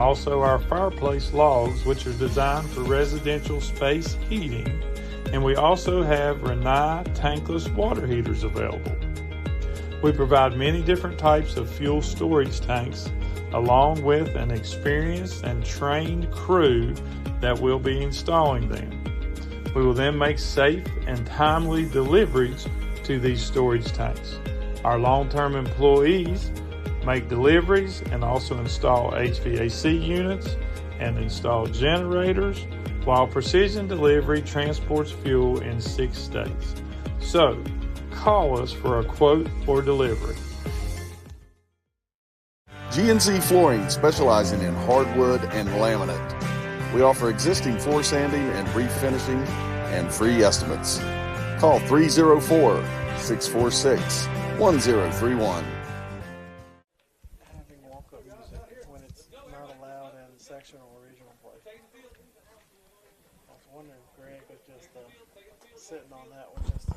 Also, our fireplace logs, which are designed for residential space heating, and we also have Rinnai tankless water heaters available. We provide many different types of fuel storage tanks, along with an experienced and trained crew that will be installing them. We will then make safe and timely deliveries to these storage tanks. Our long-term employees make deliveries and also install HVAC units and install generators, while Precision Delivery transports fuel in 6 states. So, call us for a quote for delivery. GNC Flooring, specializing in hardwood and laminate. We offer existing floor sanding and refinishing and free estimates. Call 304-646-1031. Having walk-up music when it's not allowed in sectional or regional play. I was wondering if Greg was just sitting on that one just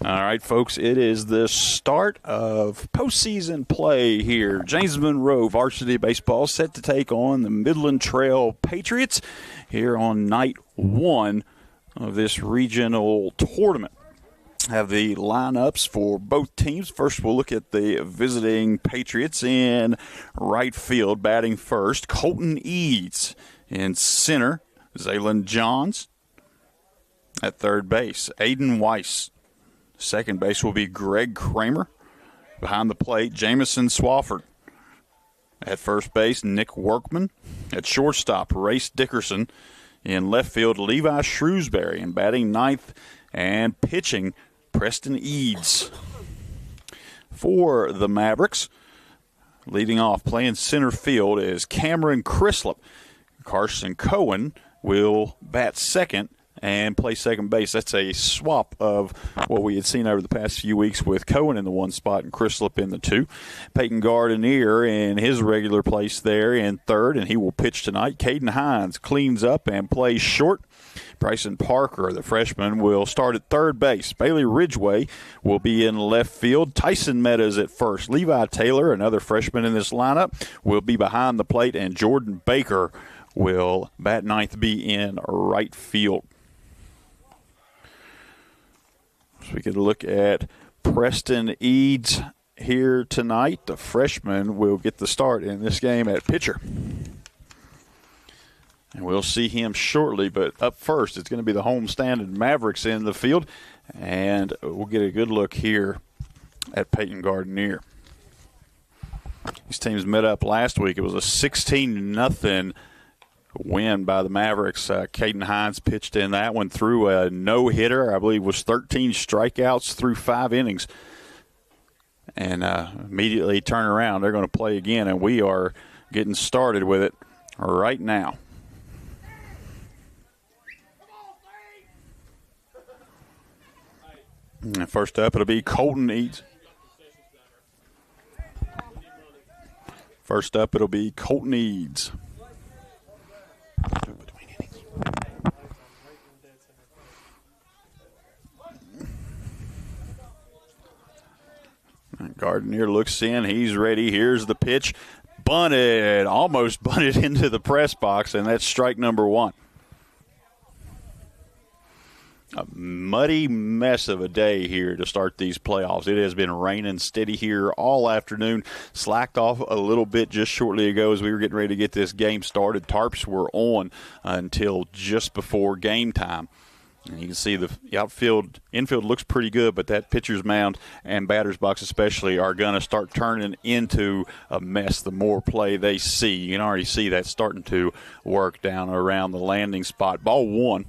All right, folks, it is the start of postseason play here. James Monroe varsity baseball set to take on the Midland Trail Patriots here on night 1 of this regional tournament. Have the lineups for both teams. First, we'll look at the visiting Patriots in right field. Batting first, Colton Eads. In center, Zaylon Johns. At third base, Aiden Weiss. Second base will be Greg Kramer. Behind the plate, Jamison Swafford. At first base, Nick Workman. At shortstop, Race Dickerson. In left field, Levi Shrewsbury. And batting ninth and pitching, Preston Eads. For the Mavericks, leading off, playing center field is Cameron Crislip. Carson Cohen will bat second and play second base. That's a swap of what we had seen over the past few weeks with Cohen in the one spot and Crislip in the two. Peyton Gardenier in his regular place there in third, and he will pitch tonight. Caden Hines cleans up and plays short. Bryson Parker, the freshman, will start at third base. Bailey Ridgway will be in left field. Tyson Meadows at first. Levi Taylor, another freshman in this lineup, will be behind the plate, and Jordan Baker will bat ninth, be in right field. So we could look at Preston Eads here tonight. The freshman will get the start in this game at pitcher. And we'll see him shortly, but up first, it's going to be the homestanding Mavericks in the field. And we'll get a good look here at Peyton Gardenier. These teams met up last week. It was a 16-0 win by the Mavericks. Caden Hines pitched in that one, threw a no-hitter. I believe it was 13 strikeouts through 5 innings. And immediately turn around. They're going to play again, and we are getting started with it right now. And first up, it'll be Colton Eads. First up, it'll be Colton Eads. Gardenier looks in. He's ready. Here's the pitch. Bunted. Almost bunted into the press box, and that's strike number 1. A muddy mess of a day here to start these playoffs. It has been raining steady here all afternoon. Slacked off a little bit just shortly ago as we were getting ready to get this game started. Tarps were on until just before game time. And you can see the infield looks pretty good, but that pitcher's mound and batter's box especially are going to start turning into a mess the more play they see. You can already see that starting to work down around the landing spot. Ball 1.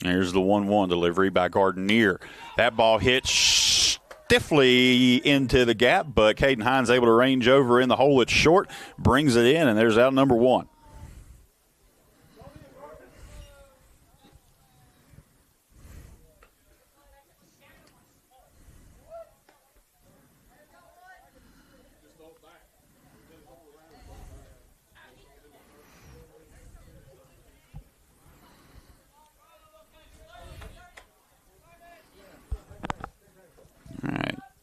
Here's the 1-1 delivery by Gardenier. That ball hits stiffly into the gap, but Caden Hines able to range over in the hole. It's short, brings it in, and there's out number 1.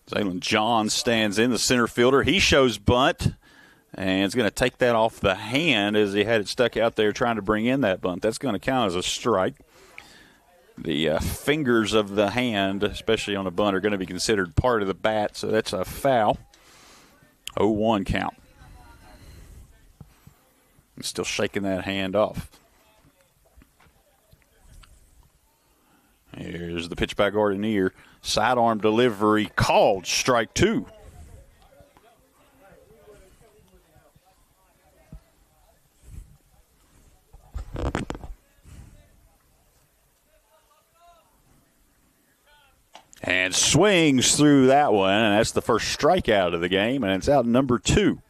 Zaylen John stands in, the center fielder. He shows bunt, and is going to take that off the hand as he had it stuck out there trying to bring in that bunt. That's going to count as a strike. The fingers of the hand, especially on a bunt, are going to be considered part of the bat, so that's a foul. 0-1 count. Still shaking that hand off. Here's the pitch by Gardner. Sidearm delivery called, strike 2. And swings through that one, and that's the first strikeout of the game, and it's out number 2.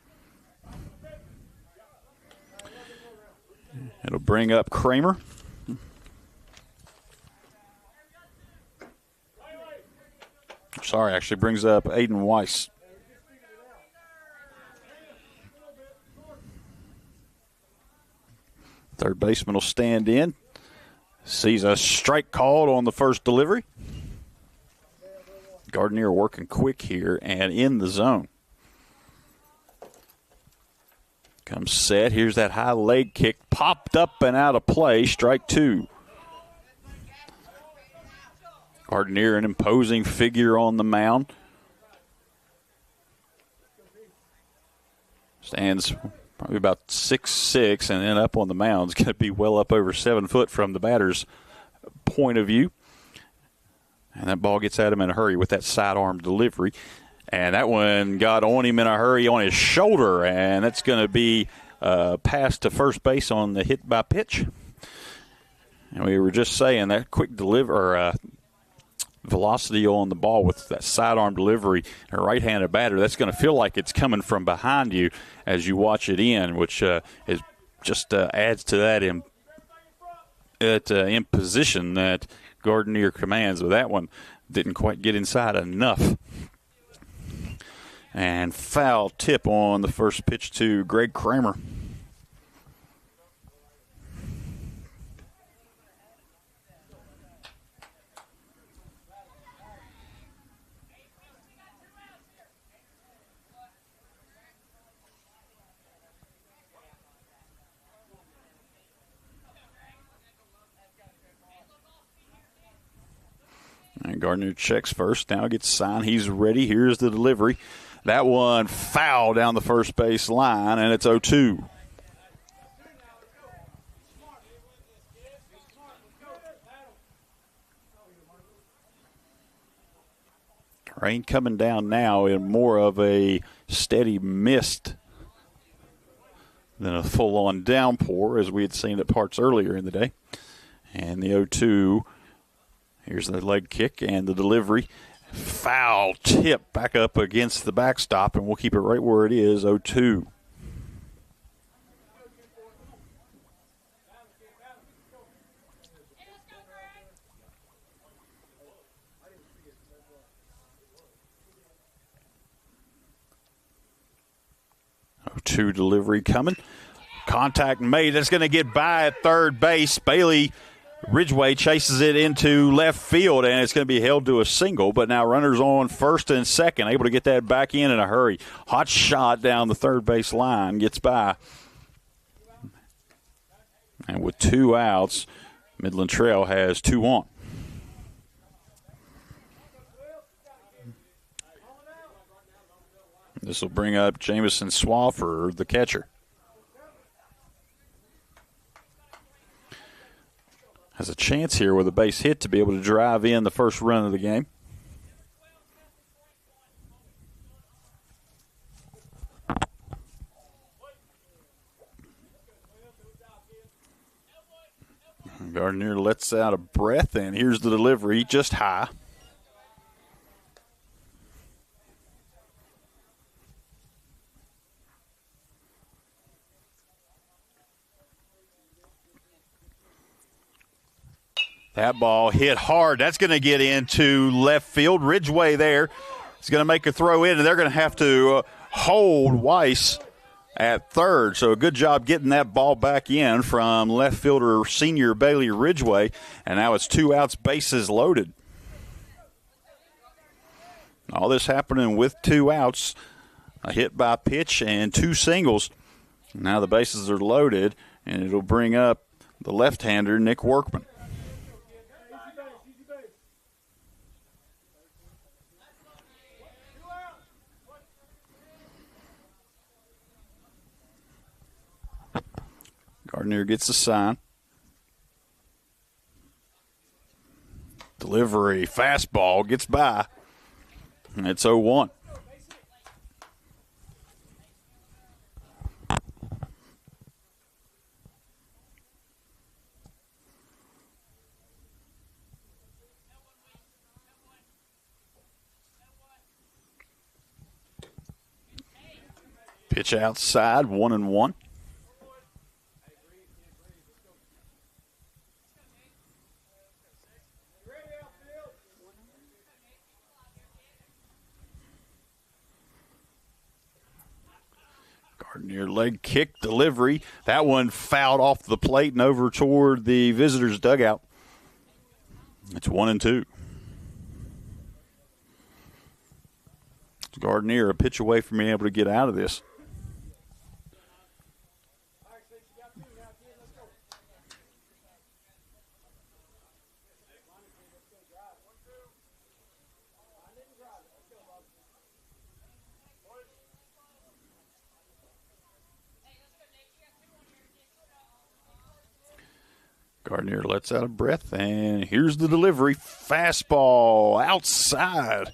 It'll bring up Kramer. Sorry, actually brings up Aiden Weiss. Third baseman will stand in. Sees a strike called on the first delivery. Gardner working quick here and in the zone. Comes set. Here's that high leg kick. Popped up and out of play. Strike 2. Gardner, an imposing figure on the mound. Stands probably about 6'6", and then up on the mound is going to be well up over 7 foot from the batter's point of view. And that ball gets at him in a hurry with that sidearm delivery. And that one got on him in a hurry on his shoulder, and that's going to be passed to first base on the hit by pitch. And we were just saying that quick velocity on the ball with that sidearm delivery, a right-handed batter, that's going to feel like it's coming from behind you as you watch it in, which is just adds to that imposition that Gardner commands. With that one, didn't quite get inside enough. And foul tip on the first pitch to Greg Kramer. And Gardner checks first. Now gets signed. He's ready. Here's the delivery. That one foul down the first base line, and it's 0-2. Rain coming down now in more of a steady mist than a full-on downpour, as we had seen at parts earlier in the day. And the 0-2, here's the leg kick and the delivery. Foul tip back up against the backstop, and we'll keep it right where it is, 0-2. Two delivery coming. Contact made. That's going to get by at third base. Bailey Ridgway chases it into left field, and it's going to be held to a single. But now runners on first and second, able to get that back in a hurry. Hot shot down the third base line, gets by. And with 2 outs, Midland Trail has 2 on. This will bring up Jamison Swaffer, the catcher. Has a chance here with a base hit to be able to drive in the first run of the game. Gardner lets out a breath, and here's the delivery, just high. That ball hit hard. That's going to get into left field. Ridgway there is going to make a throw in, and they're going to have to hold Weiss at third. So a good job getting that ball back in from left fielder senior Bailey Ridgway. And now it's 2 outs, bases loaded. All this happening with 2 outs, a hit by pitch and 2 singles. Now the bases are loaded, and it'll bring up the left-hander, Nick Workman. Gardner gets the sign. Delivery, fastball, gets by. And it's 0-1. Pitch outside, 1-1. Gardner leg kick delivery. That one fouled off the plate and over toward the visitors' dugout. It's 1-2. Gardner a pitch away from being able to get out of this. Gardner lets out a breath, and here's the delivery. Fastball outside.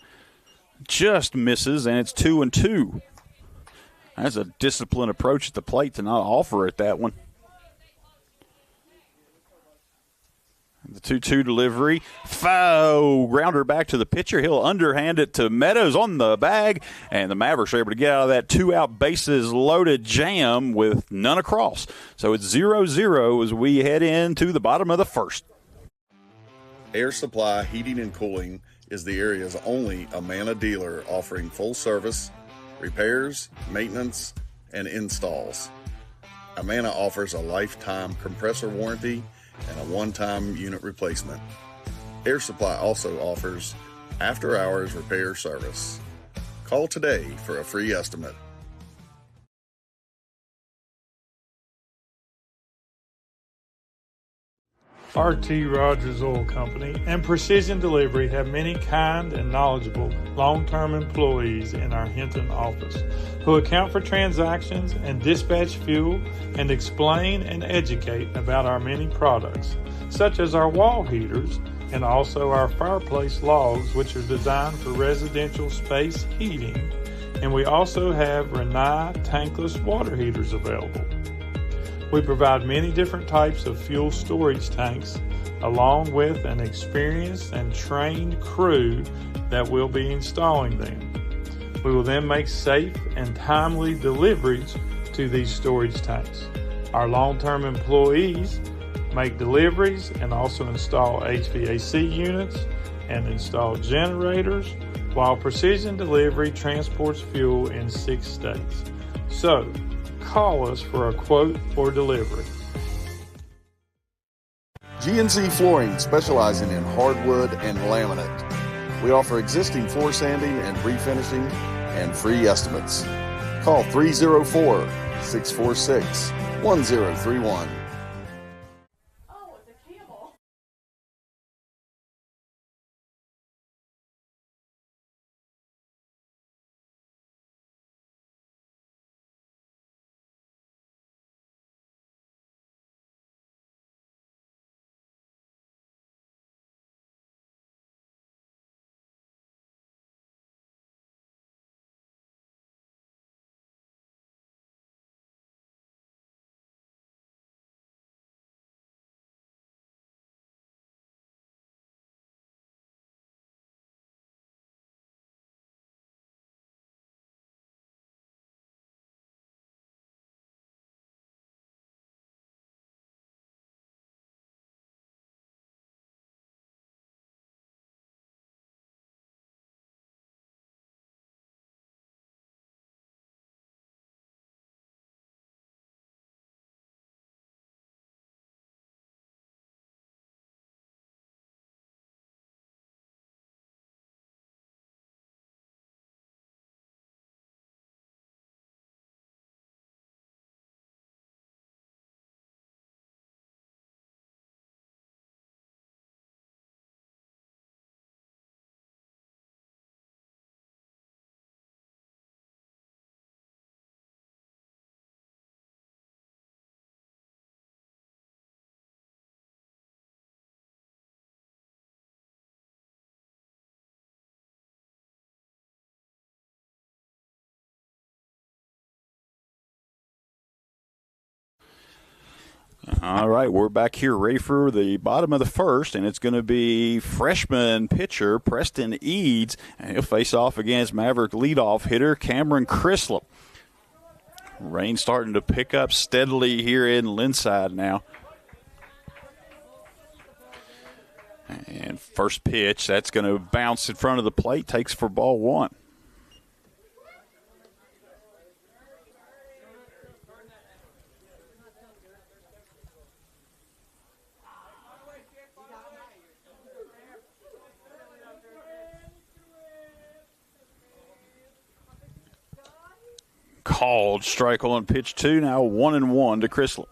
Just misses, and it's 2-2. That's a disciplined approach at the plate to not offer it that one. The 2-2 delivery. Foul grounder back to the pitcher. He'll underhand it to Meadows on the bag, and the Mavericks are able to get out of that 2-out bases loaded jam with none across. So it's 0-0 as we head into the bottom of the first. Air Supply Heating and Cooling is the area's only Amana dealer offering full service, repairs, maintenance, and installs. Amana offers a lifetime compressor warranty and a one-time unit replacement. Air Supply also offers after-hours repair service. Call today for a free estimate. RT Rogers Oil Company and Precision Delivery have many kind and knowledgeable long-term employees in our Hinton office who account for transactions and dispatch fuel and explain and educate about our many products, such as our wall heaters and also our fireplace logs, which are designed for residential space heating, and we also have Renai tankless water heaters available. We provide many different types of fuel storage tanks along with an experienced and trained crew that will be installing them. We will then make safe and timely deliveries to these storage tanks. Our long-term employees make deliveries and also install HVAC units and install generators, while Precision Delivery transports fuel in 6 states. So, call us for a quote or delivery. GNC Flooring, specializing in hardwood and laminate. We offer existing floor sanding and refinishing and free estimates. Call 304-646-1031. All right, we're back here ready for the bottom of the first, and it's going to be freshman pitcher Preston Eads, and he'll face off against Maverick leadoff hitter Cameron Crislip. Rain starting to pick up steadily here in Linside now. And first pitch, that's going to bounce in front of the plate, takes for ball one. Called strike on pitch two, now 1-1 to Crislip.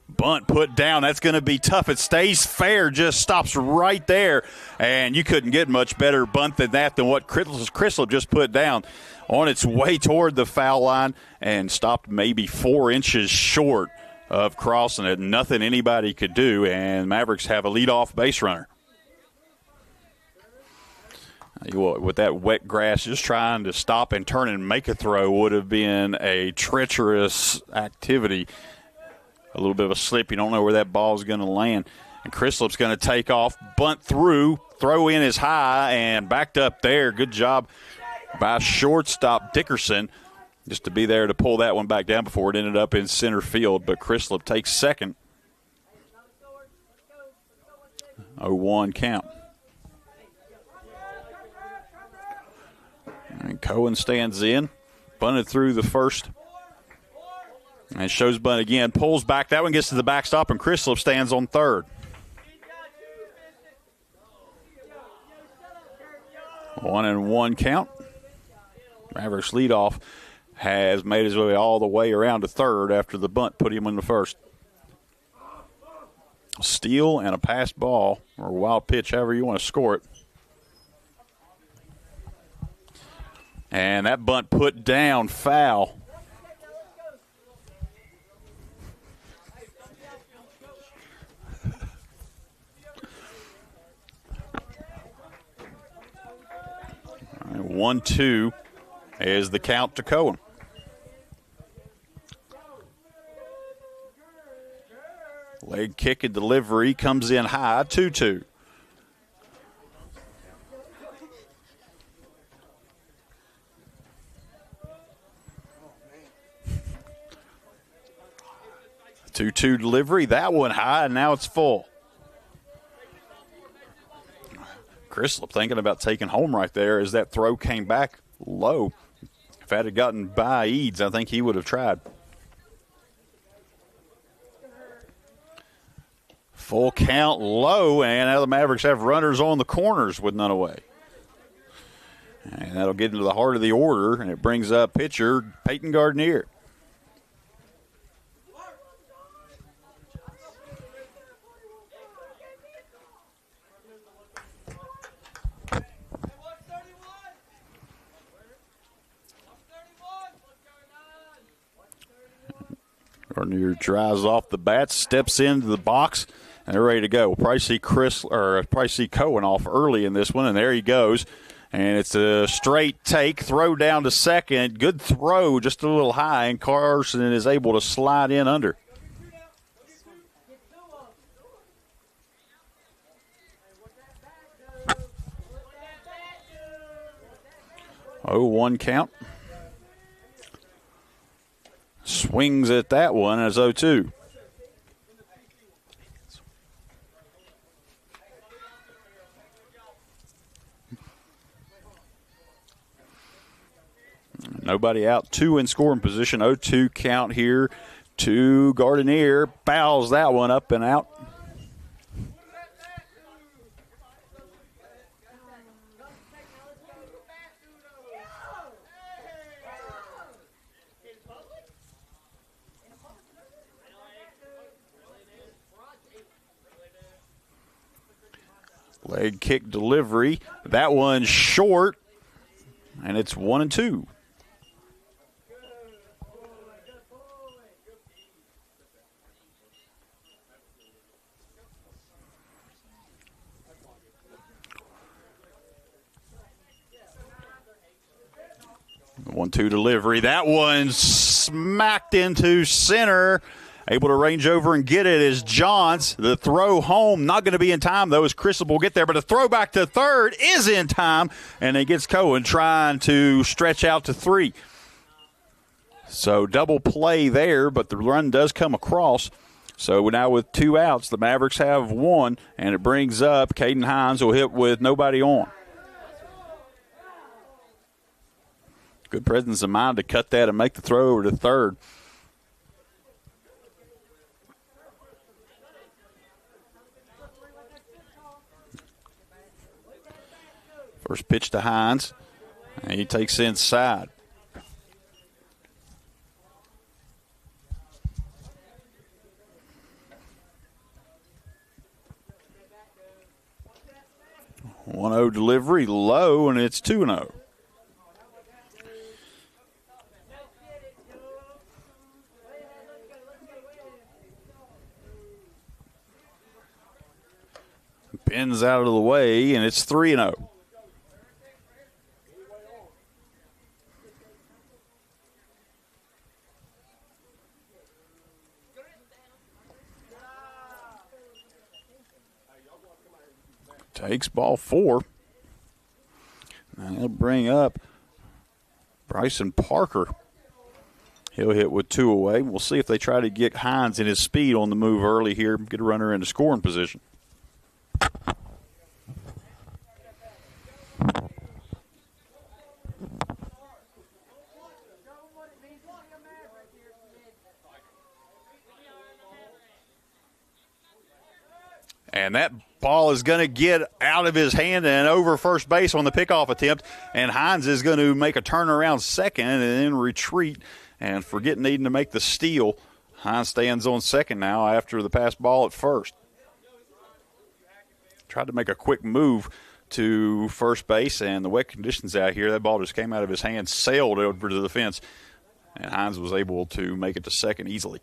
Bunt put down. That's going to be tough. It stays fair, just stops right there. And you couldn't get much better bunt than that than what Crislip just put down. On its way toward the foul line and stopped maybe 4 inches short of crossing it. Nothing anybody could do, and Mavericks have a leadoff base runner. With that wet grass, just trying to stop and turn and make a throw would have been a treacherous activity. A little bit of a slip. You don't know where that ball is going to land. And Crislip's going to take off, bunt through, throw in is high, and backed up there. Good job by shortstop Dickerson just to be there to pull that one back down before it ended up in center field. But Crislip takes second. 0-1 count. And Cohen stands in, bunted through the first. And shows bunt again, pulls back. That one gets to the backstop, and Crislip stands on third. 1-1 count. Mavericks leadoff has made his way all the way around to third after the bunt put him in the first. A steal and a pass ball, or a wild pitch, however you want to score it. And that bunt put down, foul. All right, 1-2 is the count to Cohen. Leg kick and delivery comes in high, 2-2. Two-two delivery, that one high, and now it's full. Crislip thinking about taking home right there as that throw came back low. If that had gotten by Eads, I think he would have tried. Full count low, and now the Mavericks have runners on the corners with none away. And that'll get into the heart of the order, and it brings up pitcher Peyton Gardner. Gardner drives off the bat, steps into the box, and they're ready to go. We'll probably see Cohen off early in this one, and there he goes. And it's a straight take, throw down to second. Good throw, just a little high, and Carson is able to slide in under. Oh, 1 count. Swings at that one as 0-2. Nobody out. 2 in scoring position. 0-2 count here to Gardner. Fouls that one up and out. Leg kick delivery. That one's short, and it's 1-2. 1-2 delivery. That one smacked into center. Able to range over and get it is Johns. The throw home, not going to be in time, though, as Crystal will get there. But the throw back to third is in time, and it gets Cohen trying to stretch out to 3. So double play there, but the run does come across. So now with 2 outs, the Mavericks have 1, and it brings up Caden Hines will hit with nobody on. Good presence of mind to cut that and make the throw over to third. First pitch to Hines, and he takes inside. One 1-0 delivery, low, and it's 2-0. Pins out of the way, and it's 3-0. Takes ball 4. And he'll bring up Bryson Parker. He'll hit with 2 away. We'll see if they try to get Hines in his speed on the move early here, get a runner into scoring position. And that ball is going to get out of his hand and over first base on the pickoff attempt. And Hines is going to make a turnaround second and then retreat. And forget needing to make the steal, Hines stands on second now after the pass ball at first. Tried to make a quick move to first base, and the wet conditions out here, that ball just came out of his hand, sailed over to the fence, and Hines was able to make it to second easily.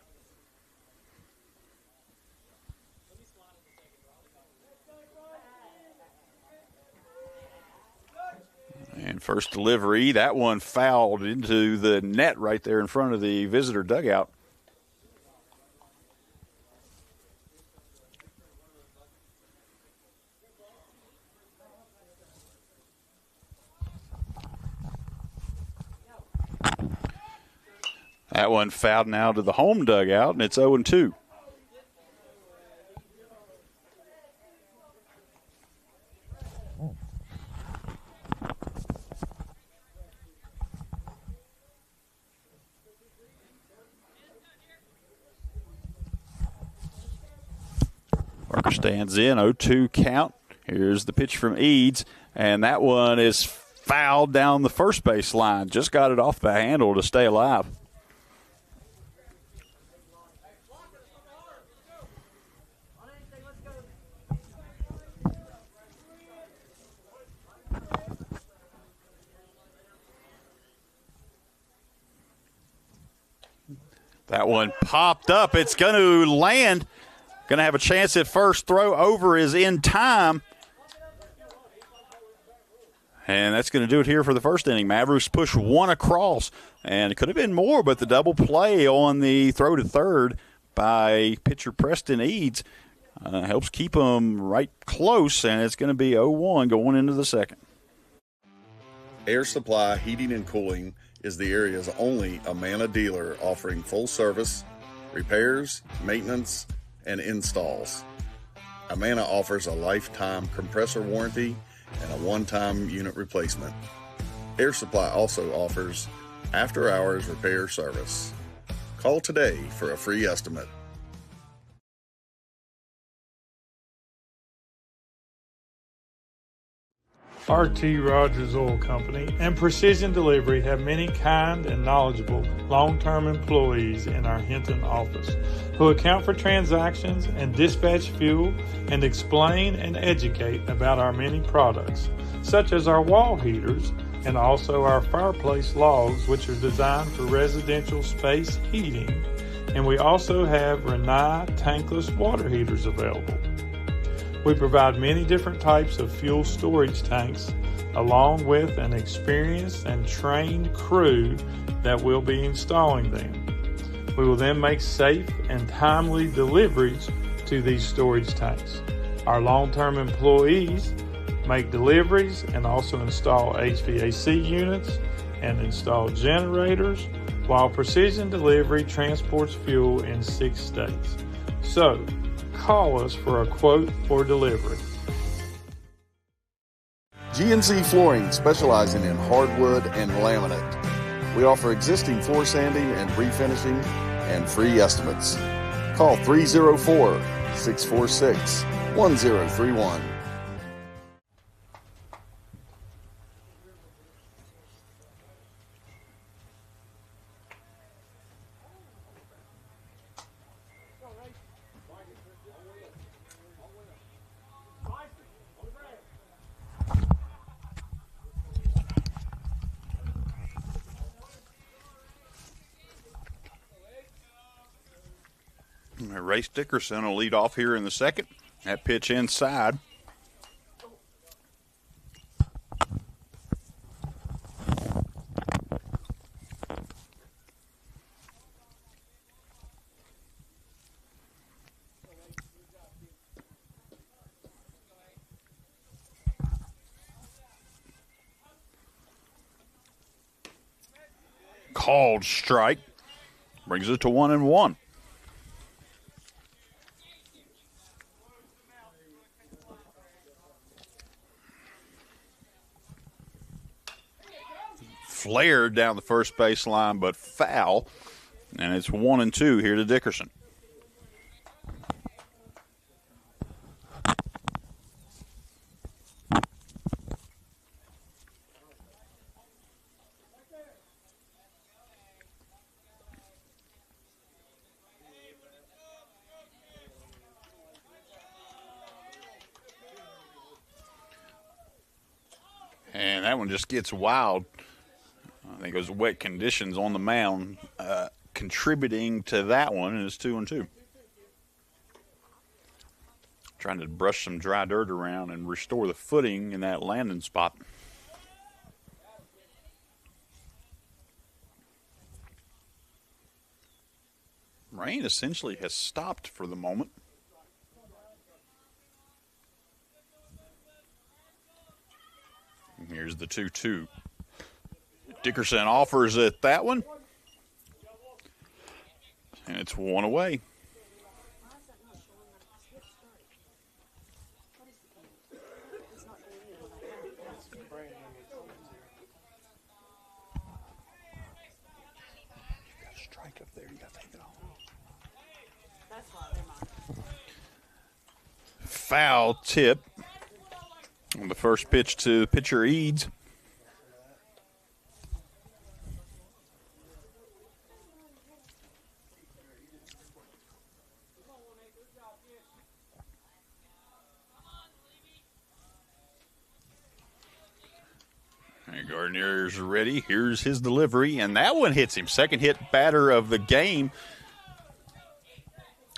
And first delivery, that one fouled into the net right there in front of the visitor dugout. That one fouled now to the home dugout, and it's 0-2. Parker stands in, 0-2 count. Here's the pitch from Eads, and that one is fouled down the first base line. Just got it off the handle to stay alive. That one popped up. It's going to land. Going to have a chance at first. Throw over is in time. And that's going to do it here for the first inning. Mavericks push one across. And it could have been more, but the double play on the throw to third by pitcher Preston Eads helps keep them right close. And it's going to be 0-1 going into the second. Air Supply Heating and Cooling is the area's only Amana dealer offering full service, repairs, maintenance, and installs. Amana offers a lifetime compressor warranty and a one-time unit replacement. Air Supply also offers after-hours repair service. Call today for a free estimate. R.T. Rogers Oil Company and Precision Delivery have many kind and knowledgeable long-term employees in our Hinton office who account for transactions and dispatch fuel and explain and educate about our many products, such as our wall heaters and also our fireplace logs, which are designed for residential space heating. And we also have Renai tankless water heaters available. We provide many different types of fuel storage tanks along with an experienced and trained crew that will be installing them. We will then make safe and timely deliveries to these storage tanks. Our long-term employees make deliveries and also install HVAC units and install generators, while Precision Delivery transports fuel in 6 states. So, call us for a quote for delivery. GNC Flooring, specializing in hardwood and laminate. We offer existing floor sanding and refinishing and free estimates. Call 304-646-1031. Ray Dickerson will lead off here in the second. That pitch inside. Called strike. Brings it to 1-1. Flared down the first baseline, but foul. And it's 1-2 here to Dickerson. And that one just gets wild. I think it was wet conditions on the mound contributing to that one, and it's 2-2. Trying to brush some dry dirt around and restore the footing in that landing spot. Rain essentially has stopped for the moment. And here's the 2-2. Dickerson offers it that one. And it's one away. You've got a strike up there. You got to take it off. Foul tip on the first pitch to pitcher Eads. Gardner's ready. Here's his delivery, and that one hits him. Second hit batter of the game.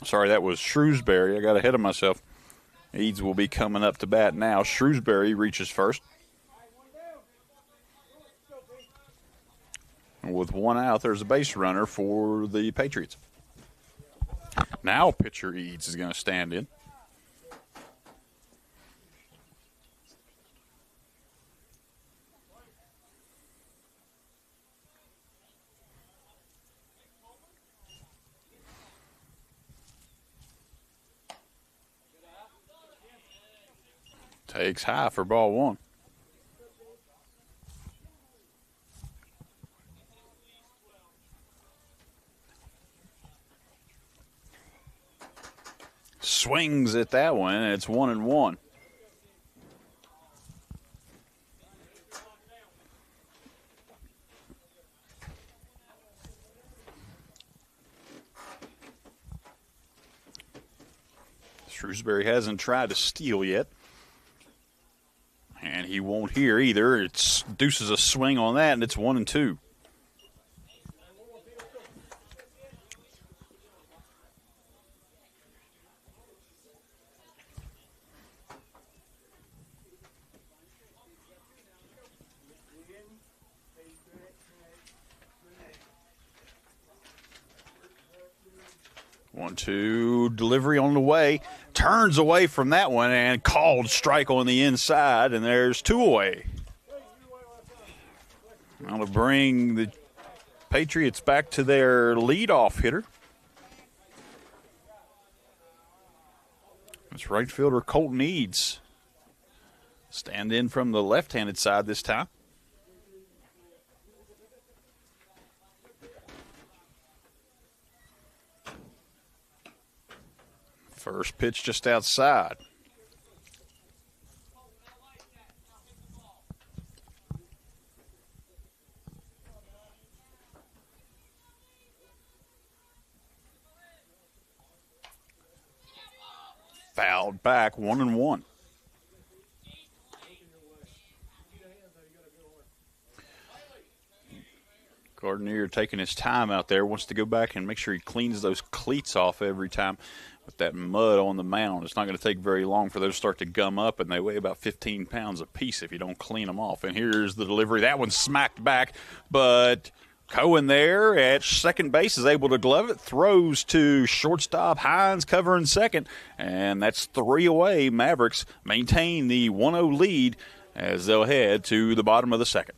Sorry, that was Shrewsbury. I got ahead of myself. Eads will be coming up to bat now. Shrewsbury reaches first. And with one out, there's a base runner for the Patriots. Now pitcher Eads is going to stand in. Takes high for ball one. Swings at that one, and it's 1-1. Shrewsbury hasn't tried to steal yet. And he won't here either. It deuces a swing on that, and it's 1-2. 1-2 delivery on the way. Turns away from that one and called strike on the inside, and there's 2 away. That'll bring the Patriots back to their leadoff hitter. It's right fielder Colton Eads. Stand in from the left-handed side this time. First pitch just outside. Fouled back, 1-1. Gardner taking his time out there, wants to go back and make sure he cleans those cleats off every time with that mud on the mound. It's not going to take very long for those to start to gum up, and they weigh about 15 pounds apiece if you don't clean them off. And here's the delivery. That one's smacked back, but Cohen there at second base is able to glove it, throws to shortstop Hines covering second, and that's 3 away. Mavericks maintain the 1-0 lead as they'll head to the bottom of the second.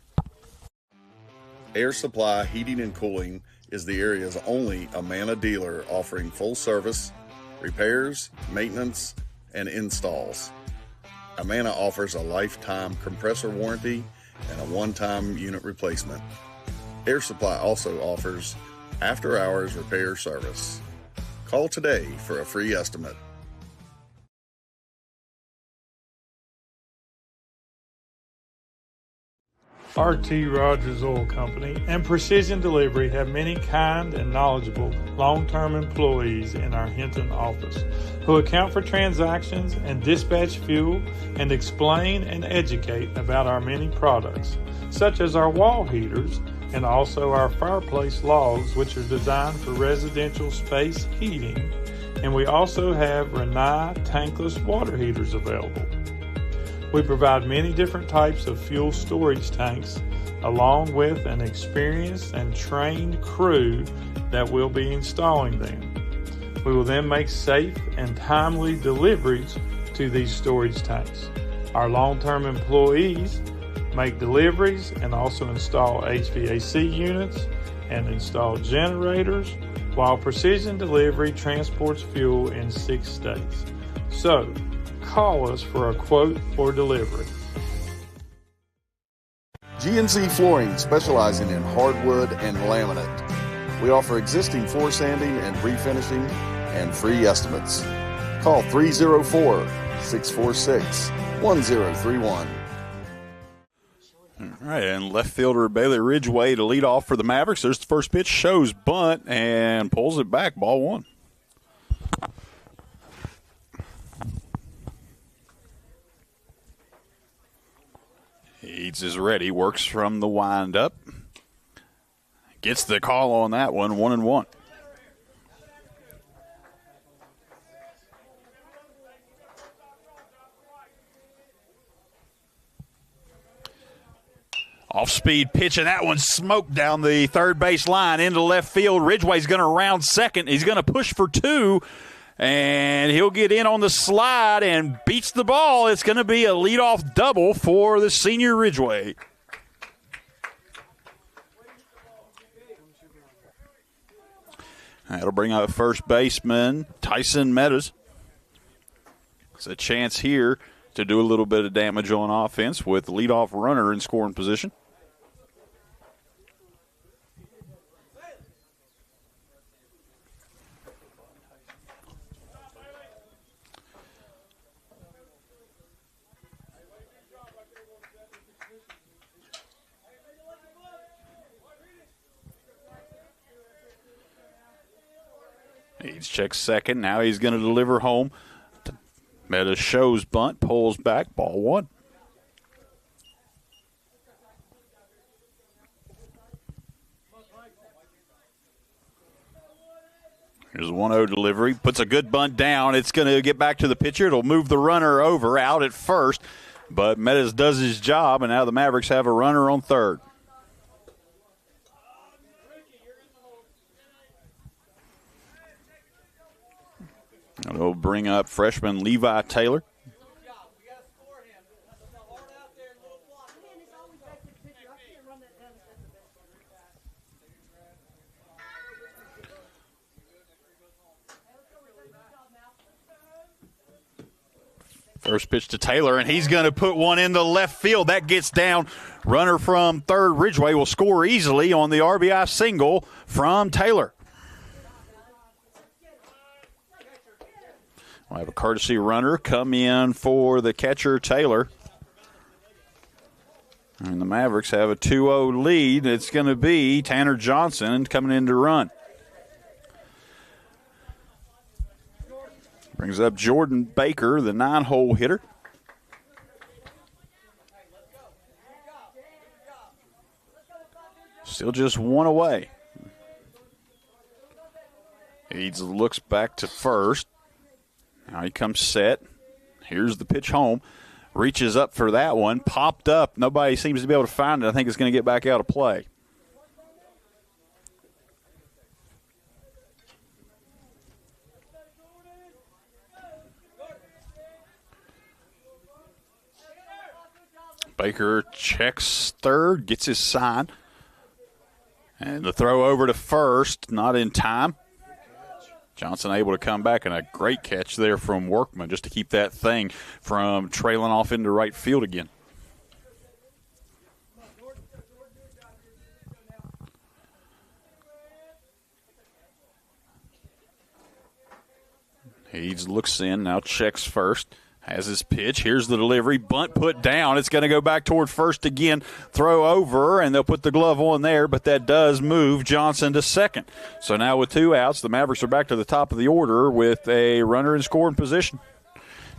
Air Supply Heating and Cooling is the area's only Amana dealer offering full service, repairs, maintenance, and installs. Amana offers a lifetime compressor warranty and a one-time unit replacement. Air Supply also offers after-hours repair service. Call today for a free estimate. RT Rogers Oil Company and Precision Delivery have many kind and knowledgeable long-term employees in our Hinton office who account for transactions and dispatch fuel and explain and educate about our many products, such as our wall heaters and also our fireplace logs, which are designed for residential space heating, and we also have Renai tankless water heaters available. We provide many different types of fuel storage tanks along with an experienced and trained crew that will be installing them. We will then make safe and timely deliveries to these storage tanks. Our long-term employees make deliveries and also install HVAC units and install generators, while Precision Delivery transports fuel in 6 states. So, call us for a quote or delivery. GNC Flooring, specializing in hardwood and laminate. We offer existing floor sanding and refinishing and free estimates. Call 304-646-1031. All right, and left fielder Bailey Ridgway to lead off for the Mavericks. There's the first pitch, shows bunt, and pulls it back, ball 1. Eads is ready, works from the windup. Gets the call on that one, 1-1. Off-speed pitch, and that one smoked down the third base line into left field. Ridgway's going to round second. He's going to push for 2. And he'll get in on the slide and beats the ball. It's going to be a leadoff double for the senior Ridgway. That'll bring out first baseman Tyson Meadows. It's a chance here to do a little bit of damage on offense with the leadoff runner in scoring position. He's checked second. Now he's going to deliver home. Meta shows bunt, pulls back, ball 1. Here's a 1-0 delivery. Puts a good bunt down. It's going to get back to the pitcher. It'll move the runner over out at first. But Meadows does his job, and now the Mavericks have a runner on third. It'll bring up freshman Levi Taylor. First pitch to Taylor, and he's going to put one in the left field. That gets down. Runner from third, Ridgeway, will score easily on the RBI single from Taylor. We'll have a courtesy runner come in for the catcher, Taylor. And the Mavericks have a 2-0 lead. It's going to be Tanner Johnson coming in to run. Brings up Jordan Baker, the 9-hole hitter. Still just one away. Eads looks back to first. Now he comes set. Here's the pitch home. Reaches up for that one. Popped up. Nobody seems to be able to find it. I think it's going to get back out of play. Baker checks third, gets his sign. And the throw over to first, not in time. Johnson able to come back, and a great catch there from Workman just to keep that thing from trailing off into right field again. He looks in, now checks first. Has his pitch. Here's the delivery. Bunt put down. It's going to go back toward first again. Throw over, and they'll put the glove on there, but that does move Johnson to second. So now with 2 outs, the Mavericks are back to the top of the order with a runner in scoring position.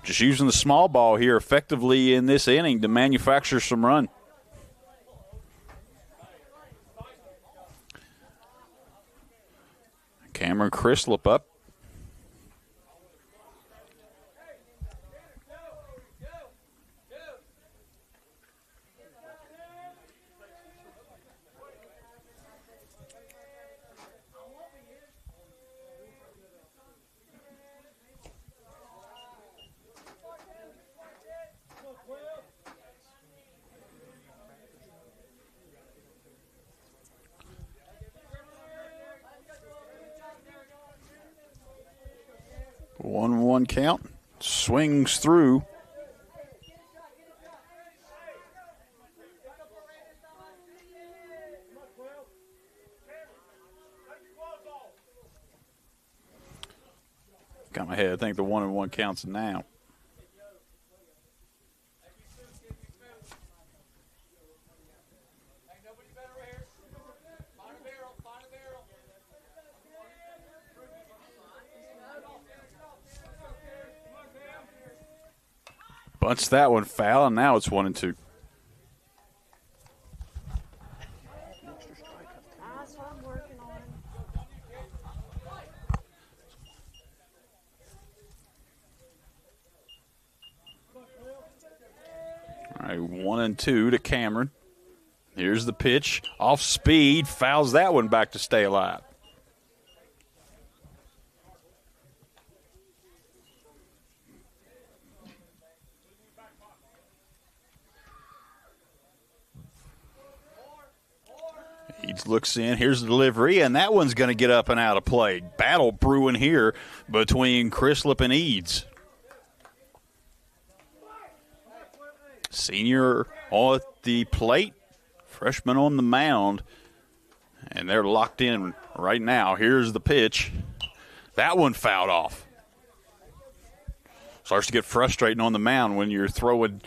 Just using the small ball here effectively in this inning to manufacture some run. Cameron Crislip up. One count. Swings through. Got my head. I think the 1-1 counts now. Bunts that one foul, and now it's 1-2. All right, 1-2 to Cameron. Here's the pitch. Off speed, fouls that one back to stay alive. Eads looks in. Here's the delivery, and that one's going to get up and out of play. Battle brewing here between Crislip and Eads. Senior on the plate, freshman on the mound, and they're locked in right now. Here's the pitch. That one fouled off. Starts to get frustrating on the mound when you're throwing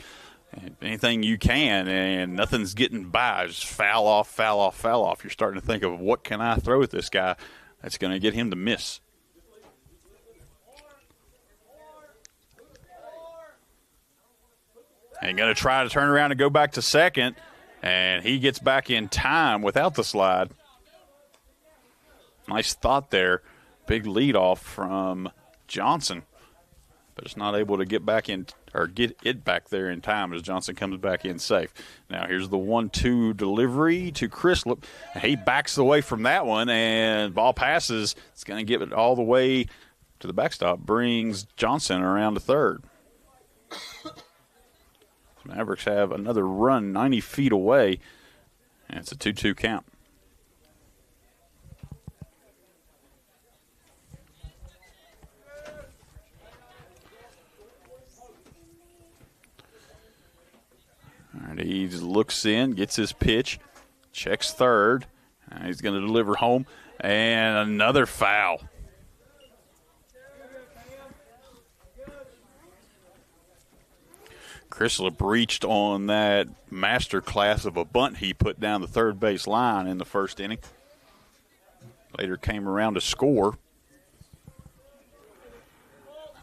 anything you can and nothing's getting by. Just foul off, foul off, foul off. You're starting to think of what can I throw at this guy that's going to get him to miss. And going to try to turn around and go back to second, and he gets back in time without the slide. Nice thought there. Big leadoff from Johnson, but it's not able to get back in or get it back there in time as Johnson comes back in safe. Now here's the 1-2 delivery to Crislip. He backs away from that one, and ball passes. It's going to get it all the way to the backstop brings Johnson around to third. Mavericks have another run 90 feet away, and it's a 2-2 count. All right, he looks in, gets his pitch, checks third. He's going to deliver home, and another foul. Chrislip reached on that master class of a bunt he put down the third base line in the first inning. Later came around to score.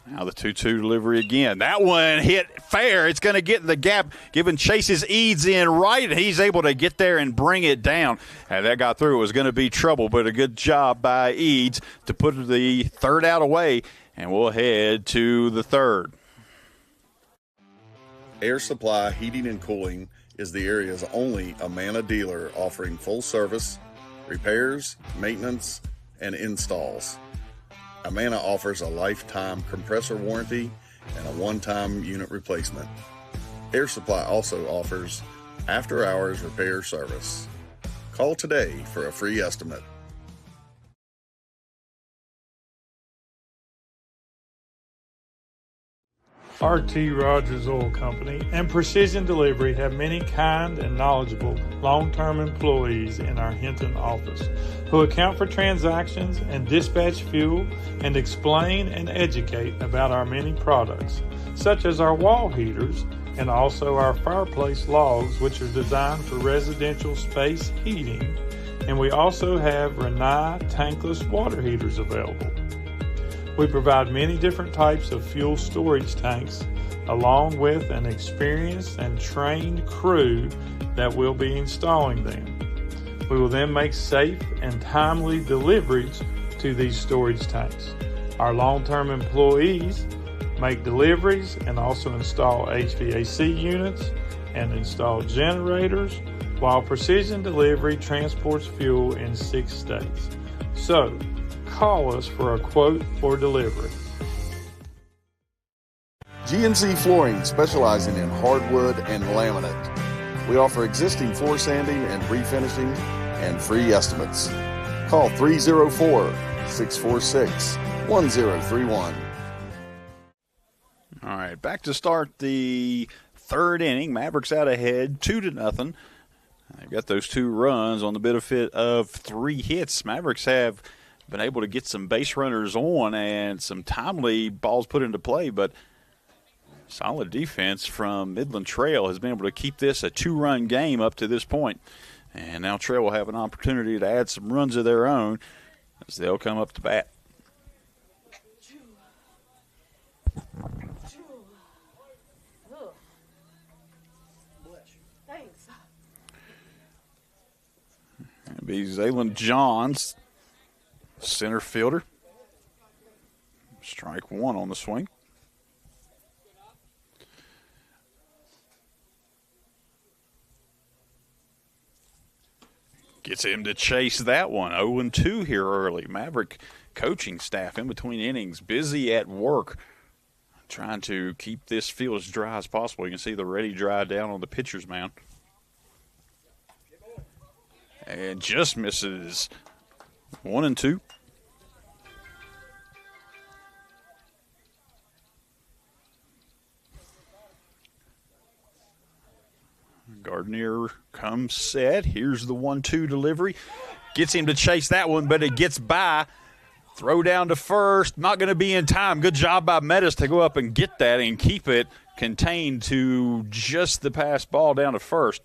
Now the 2-2 delivery again. That one hit fair. It's going to get in the gap, giving Chase's Eads in right, and he's able to get there and bring it down. And that got through. It was going to be trouble, but a good job by Eads to put the third out away, and we'll head to the third. Air Supply Heating and Cooling is the area's only Amana dealer offering full service, repairs, maintenance, and installs. Amana offers a lifetime compressor warranty and a one-time unit replacement. Air Supply also offers after-hours repair service. Call today for a free estimate. RT Rogers Oil Company and Precision Delivery have many kind and knowledgeable long-term employees in our Hinton office who account for transactions and dispatch fuel and explain and educate about our many products, such as our wall heaters and also our fireplace logs, which are designed for residential space heating, and we also have Renai tankless water heaters available. We provide many different types of fuel storage tanks along with an experienced and trained crew that will be installing them. We will then make safe and timely deliveries to these storage tanks. Our long-term employees make deliveries and also install HVAC units and install generators, while Precision Delivery transports fuel in 6 states. So, call us for a quote for delivery. GNC Flooring, specializing in hardwood and laminate. We offer existing floor sanding and refinishing and free estimates. Call 304-646-1031. All right, back to start the third inning. Mavericks out ahead, 2-0. They've got those 2 runs on the benefit of 3 hits. Mavericks have been able to get some base runners on and some timely balls put into play, but solid defense from Midland Trail has been able to keep this a 2-run game up to this point. And now Trail will have an opportunity to add some runs of their own as they'll come up to bat. Thanks. It'll be Zaylin Johns, center fielder. Strike 1 on the swing. Gets him to chase that one. 0-2 here early. Maverick coaching staff in between innings, busy at work, trying to keep this field as dry as possible. You can see the ready dry down on the pitcher's mound. And just misses. 1-2. Gardner comes set. Here's the 1-2 delivery. Gets him to chase that one, but it gets by. Throw down to first. Not going to be in time. Good job by Metis to go up and get that and keep it contained to just the pass ball down to first.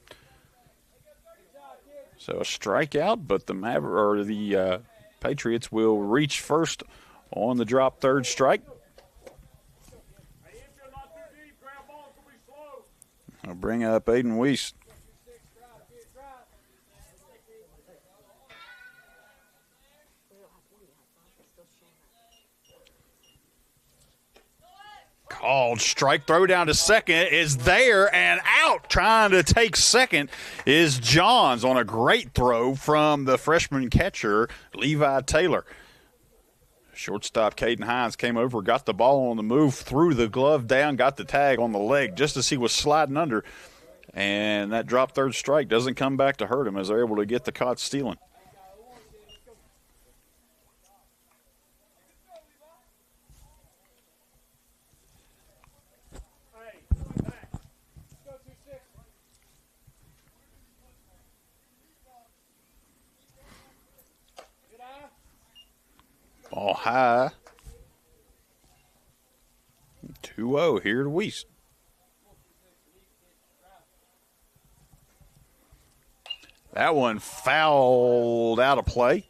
So a strikeout, but the Patriots will reach first on the drop third strike. I'll bring up Aiden Weiss. Called strike. Throw down to second is there and out. Trying to take second is Johns on a great throw from the freshman catcher, Levi Taylor. Shortstop Caden Hines came over, got the ball on the move, threw the glove down, got the tag on the leg just as he was sliding under. And that drop third strike doesn't come back to hurt him as they're able to get the caught stealing. Ball high. 2-0 here to Weiss. That one fouled out of play.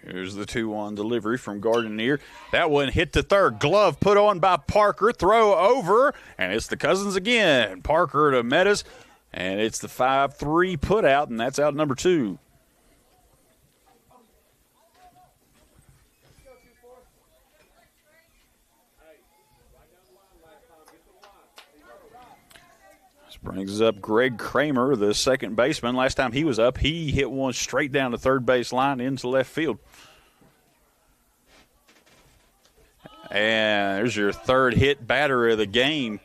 Here's the 2-1 delivery from Gardner. That one hit the third. Glove put on by Parker. Throw over, and it's the Cousins again. Parker to Metas, and it's the 5-3 put out, and that's out number 2. This brings up Greg Kramer, the second baseman. Last time he was up, he hit one straight down the third base line into left field. And there's your third hit batter of the game.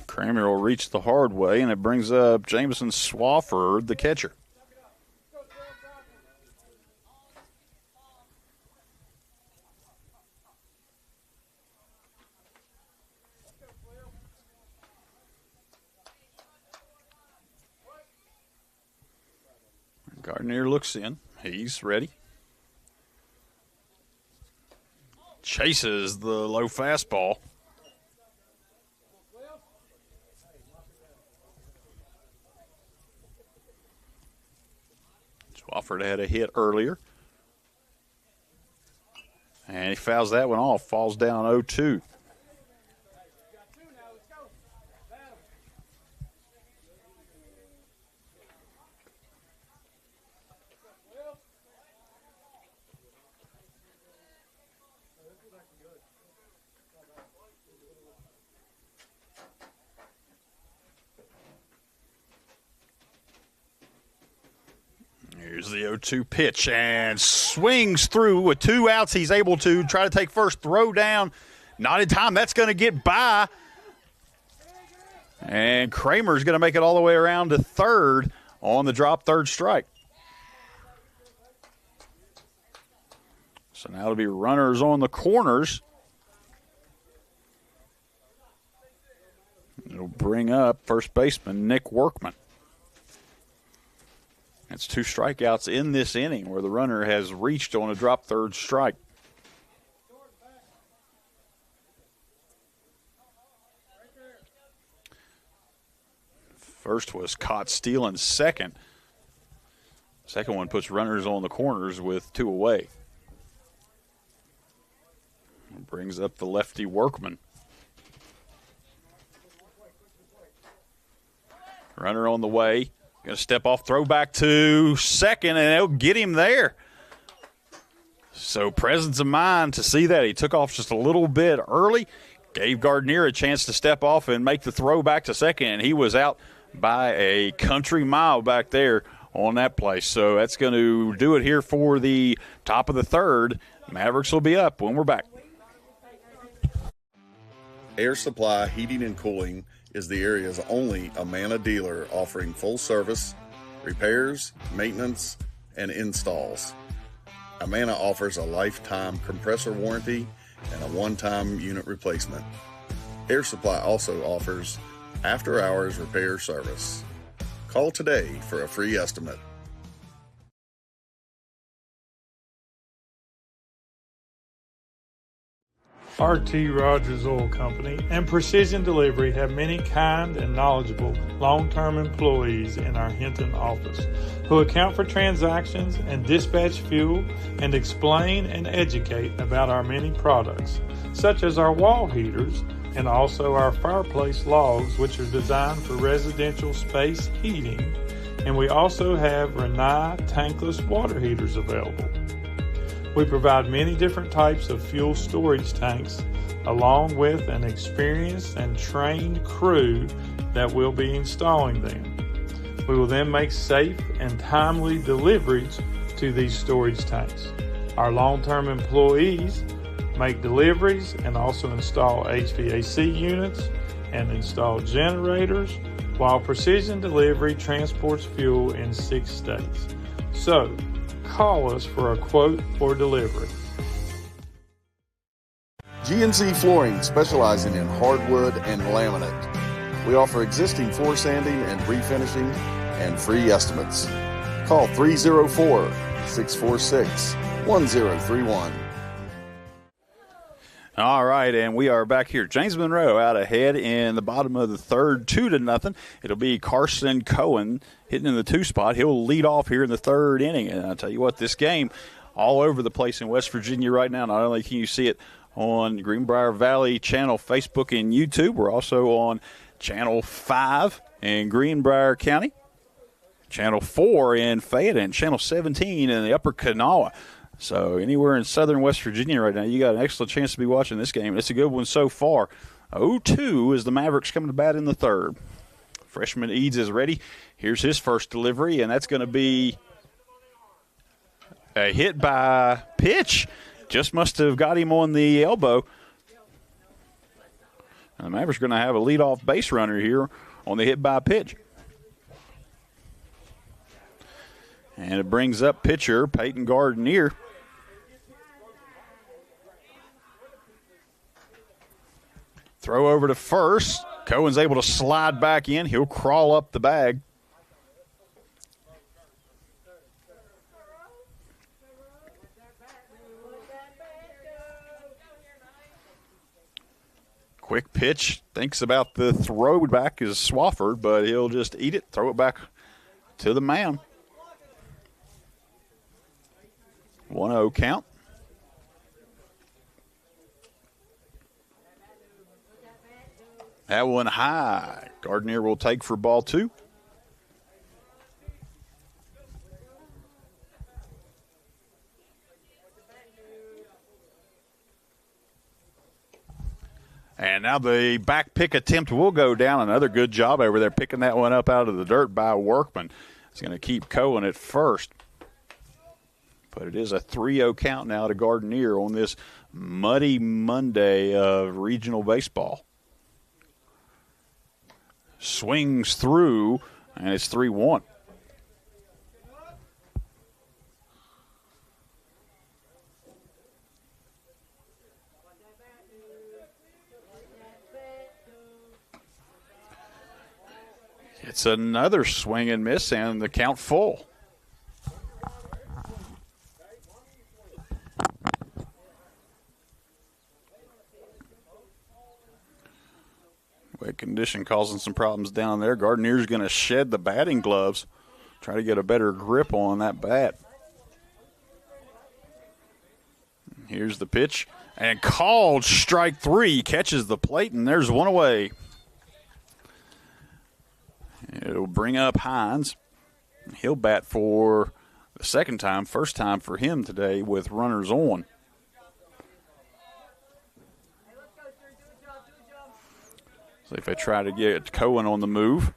Kramer will reach the hard way, and it brings up Jameson Swafford, the catcher. Gardner looks in. He's ready. Chases the low fastball. Swafford had a hit earlier. And he fouls that one off. Falls down 0-2. Here's the 0-2 pitch and swings through with 2 outs. He's able to try to take first, throw down. Not in time. That's going to get by. And Kramer's going to make it all the way around to third on the drop third strike. So now it'll be runners on the corners. It'll bring up first baseman Nick Workman. That's 2 strikeouts in this inning where the runner has reached on a drop third strike. First was caught stealing second. Second one puts runners on the corners with 2 away. Brings up the lefty Workman. Runner on the way. Going to step off, throw back to second, and it'll get him there. So presence of mind to see that. He took off just a little bit early, gave Gardner a chance to step off and make the throw back to second, and he was out by a country mile back there on that play. So that's going to do it here for the top of the third. Mavericks will be up when we're back. Air Supply Heating and Cooling is the area's only Amana dealer offering full service, repairs, maintenance, and installs. Amana offers a lifetime compressor warranty and a one-time unit replacement. Air Supply also offers after-hours repair service. Call today for a free estimate. R.T. Rogers Oil Company and Precision Delivery have many kind and knowledgeable long-term employees in our Hinton office who account for transactions and dispatch fuel and explain and educate about our many products, such as our wall heaters and also our fireplace logs, which are designed for residential space heating, and we also have Renai tankless water heaters available. We provide many different types of fuel storage tanks along with an experienced and trained crew that will be installing them. We will then make safe and timely deliveries to these storage tanks. Our long-term employees make deliveries and also install HVAC units and install generators, while Precision Delivery transports fuel in 6 states. So, call us for a quote or delivery. GNC Flooring, specializing in hardwood and laminate. We offer existing floor sanding and refinishing and free estimates. Call 304-646-1031. All right, and we are back here. James Monroe out ahead in the bottom of the third, 2-0. It'll be Carson Cohen hitting in the 2 spot. He'll lead off here in the third inning. And I'll tell you what, this game all over the place in West Virginia right now. Not only can you see it on Greenbrier Valley Channel, Facebook, and YouTube, we're also on Channel 5 in Greenbrier County, Channel 4 in Fayette, and Channel 17 in the Upper Kanawha. So anywhere in southern West Virginia right now, you got an excellent chance to be watching this game. It's a good one so far. 0-2 as the Mavericks coming to bat in the third. Freshman Eads is ready. Here's his first delivery, and that's going to be a hit by pitch. Just must have got him on the elbow. And the Mavericks are going to have a leadoff base runner here on the hit by pitch. And it brings up pitcher Peyton Gardner. Throw over to first. Cohen's able to slide back in. He'll crawl up the bag. Quick pitch. Thinks about the throw back is Swafford, but he'll just eat it, throw it back to the mound. 1-0 count. That one high. Gardner will take for ball 2. And now the back pick attempt will go down. Another good job over there picking that one up out of the dirt by Workman. It's going to keep Cohen at first. But it is a 3-0 count now to Gardner on this muddy Monday of regional baseball. Swings through, and it's 3-1. It's another swing and miss, and the count full. Wet condition causing some problems down there. Gardner's going to shed the batting gloves, try to get a better grip on that bat. Here's the pitch, and called strike 3. Catches the plate, and there's one away. It'll bring up Hines. He'll bat for the second time, first time for him today with runners on. So if they try to get Cohen on the move,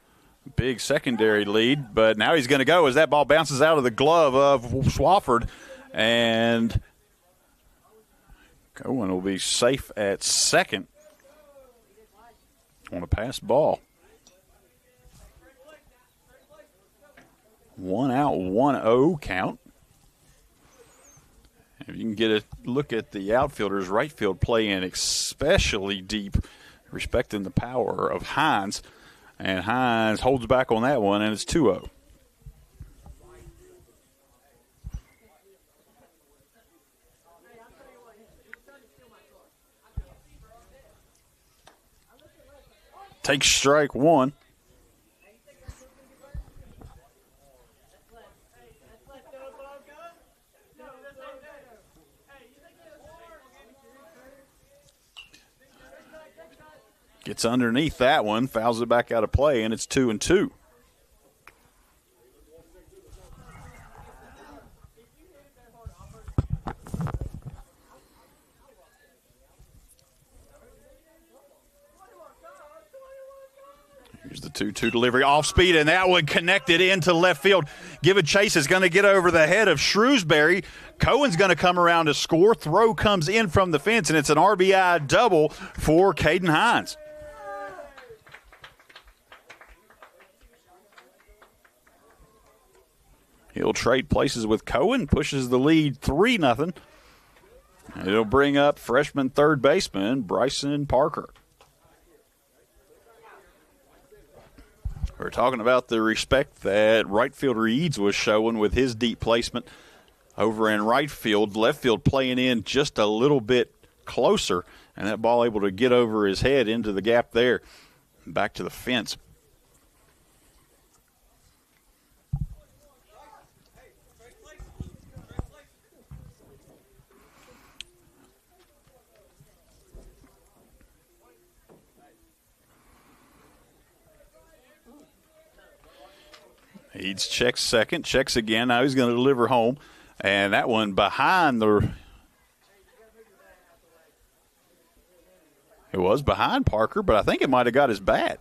big secondary lead, but now he's going to go as that ball bounces out of the glove of Swafford, and Cohen will be safe at second on a pass ball. 1 out, 1-0 count. If you can get a look at the outfielders, right field playing especially deep, respecting the power of Hines. And Hines holds back on that one, and it's 2-0. Takes strike one. Gets underneath that one, fouls it back out of play, and it's 2-2. Here's the 2-2 delivery off speed, and that one connected into left field. Give a chase is going to get over the head of Shrewsbury. Cohen's going to come around to score. Throw comes in from the fence, and it's an RBI double for Caden Hines. He'll trade places with Cohen, pushes the lead 3-0. It'll bring up freshman third baseman Bryson Parker. We're talking about the respect that right fielder Eads was showing with his deep placement over in right field. Left field playing in just a little bit closer, and that ball able to get over his head into the gap there. Back to the fence. Eads checks second, checks again. Now he's going to deliver home. And that one behind the – it was behind Parker, but I think it might have got his bat.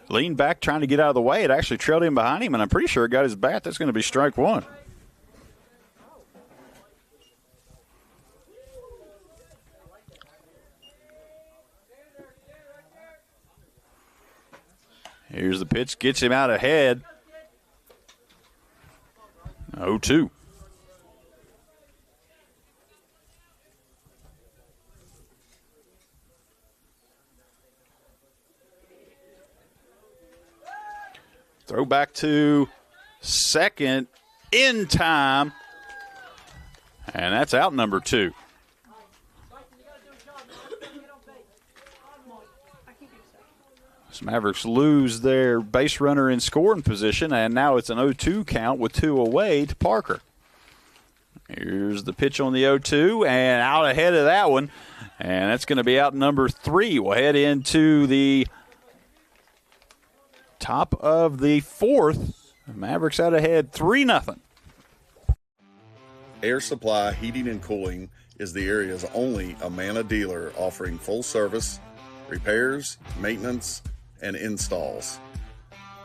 Leaned back trying to get out of the way. It actually trailed him behind him, and I'm pretty sure it got his bat. That's going to be strike one. Here's the pitch, gets him out ahead. 0-2. Throw back to second in time. And that's out number 2. Mavericks lose their base runner in scoring position, and now it's an 0-2 count with 2 away to Parker. Here's the pitch on the 0-2, and out ahead of that one, and that's going to be out number 3. We'll head into the top of the 4th. Mavericks out ahead 3-0. Air Supply Heating and Cooling is the area's only Amana dealer offering full service, repairs, maintenance, and installs.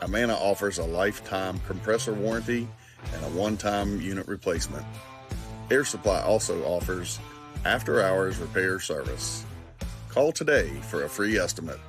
Amana offers a lifetime compressor warranty and a one-time unit replacement. Air Supply also offers after-hours repair service. Call today for a free estimate.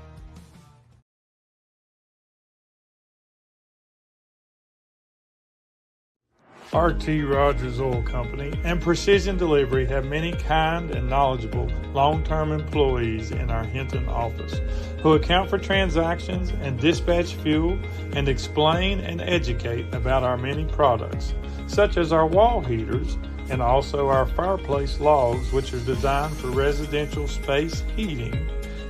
R.T. Rogers Oil Company and Precision Delivery have many kind and knowledgeable long-term employees in our Hinton office who account for transactions and dispatch fuel and explain and educate about our many products, such as our wall heaters and also our fireplace logs, which are designed for residential space heating,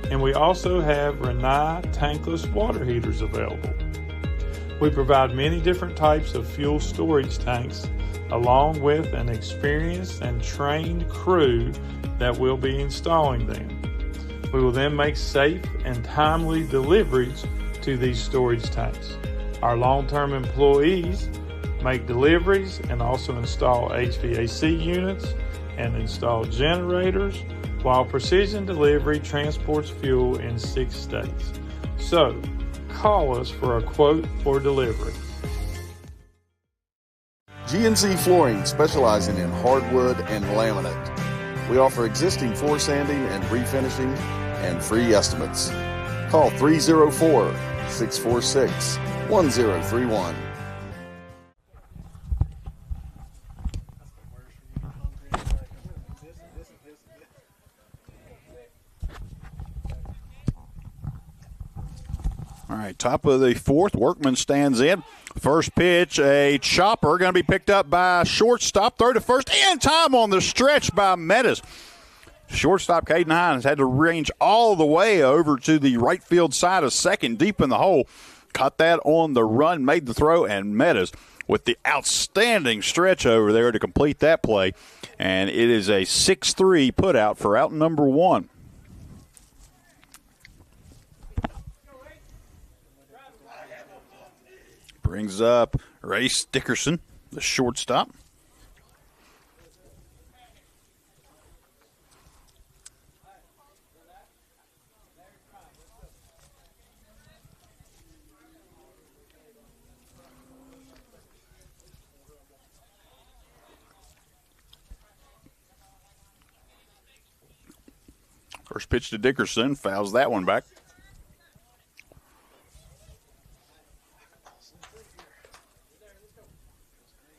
and we also have Renai tankless water heaters available. We provide many different types of fuel storage tanks along with an experienced and trained crew that will be installing them. We will then make safe and timely deliveries to these storage tanks. Our long-term employees make deliveries and also install HVAC units and install generators, while Precision Delivery transports fuel in 6 states. So, call us for a quote for delivery. GNC Flooring, specializing in hardwood and laminate. We offer existing floor sanding and refinishing and free estimates. Call 304-646-1031. All right, top of the 4th, Workman stands in. First pitch, a chopper, going to be picked up by shortstop. Throw to first, in time on the stretch by Metas. Shortstop Caden Hines had to range all the way over to the right field side of second, deep in the hole. Caught that on the run, made the throw, and met us with the outstanding stretch over there to complete that play. And it is a 6-3 putout for out number 1. Brings up Race Dickerson, the shortstop. First pitch to Dickerson, fouls that one back.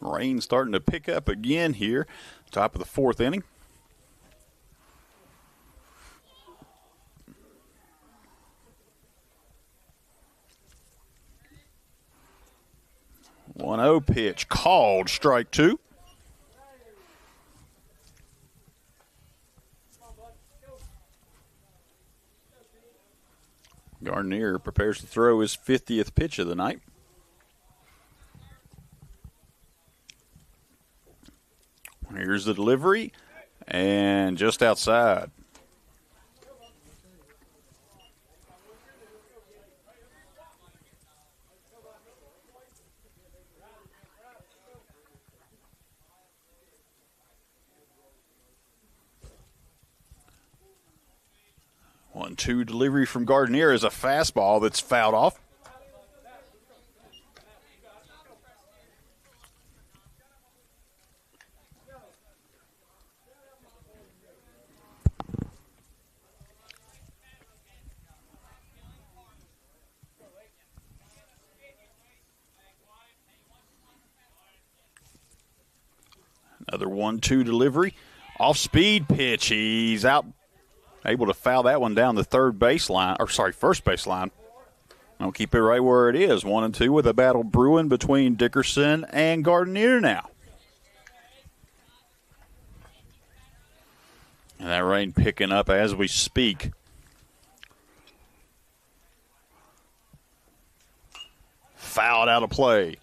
Rain starting to pick up again here, top of the 4th inning. One 0 pitch called, strike 2. Gardner prepares to throw his 50th pitch of the night. Here's the delivery, and just outside. One-two delivery from Gardner is a fastball that's fouled off. Another 1-2 delivery. Off-speed pitch. He's out. Able to foul that one down the first baseline. I'll keep it right where it is. 1-2 with a battle brewing between Dickerson and Gardner now. And that rain picking up as we speak. Fouled out of play.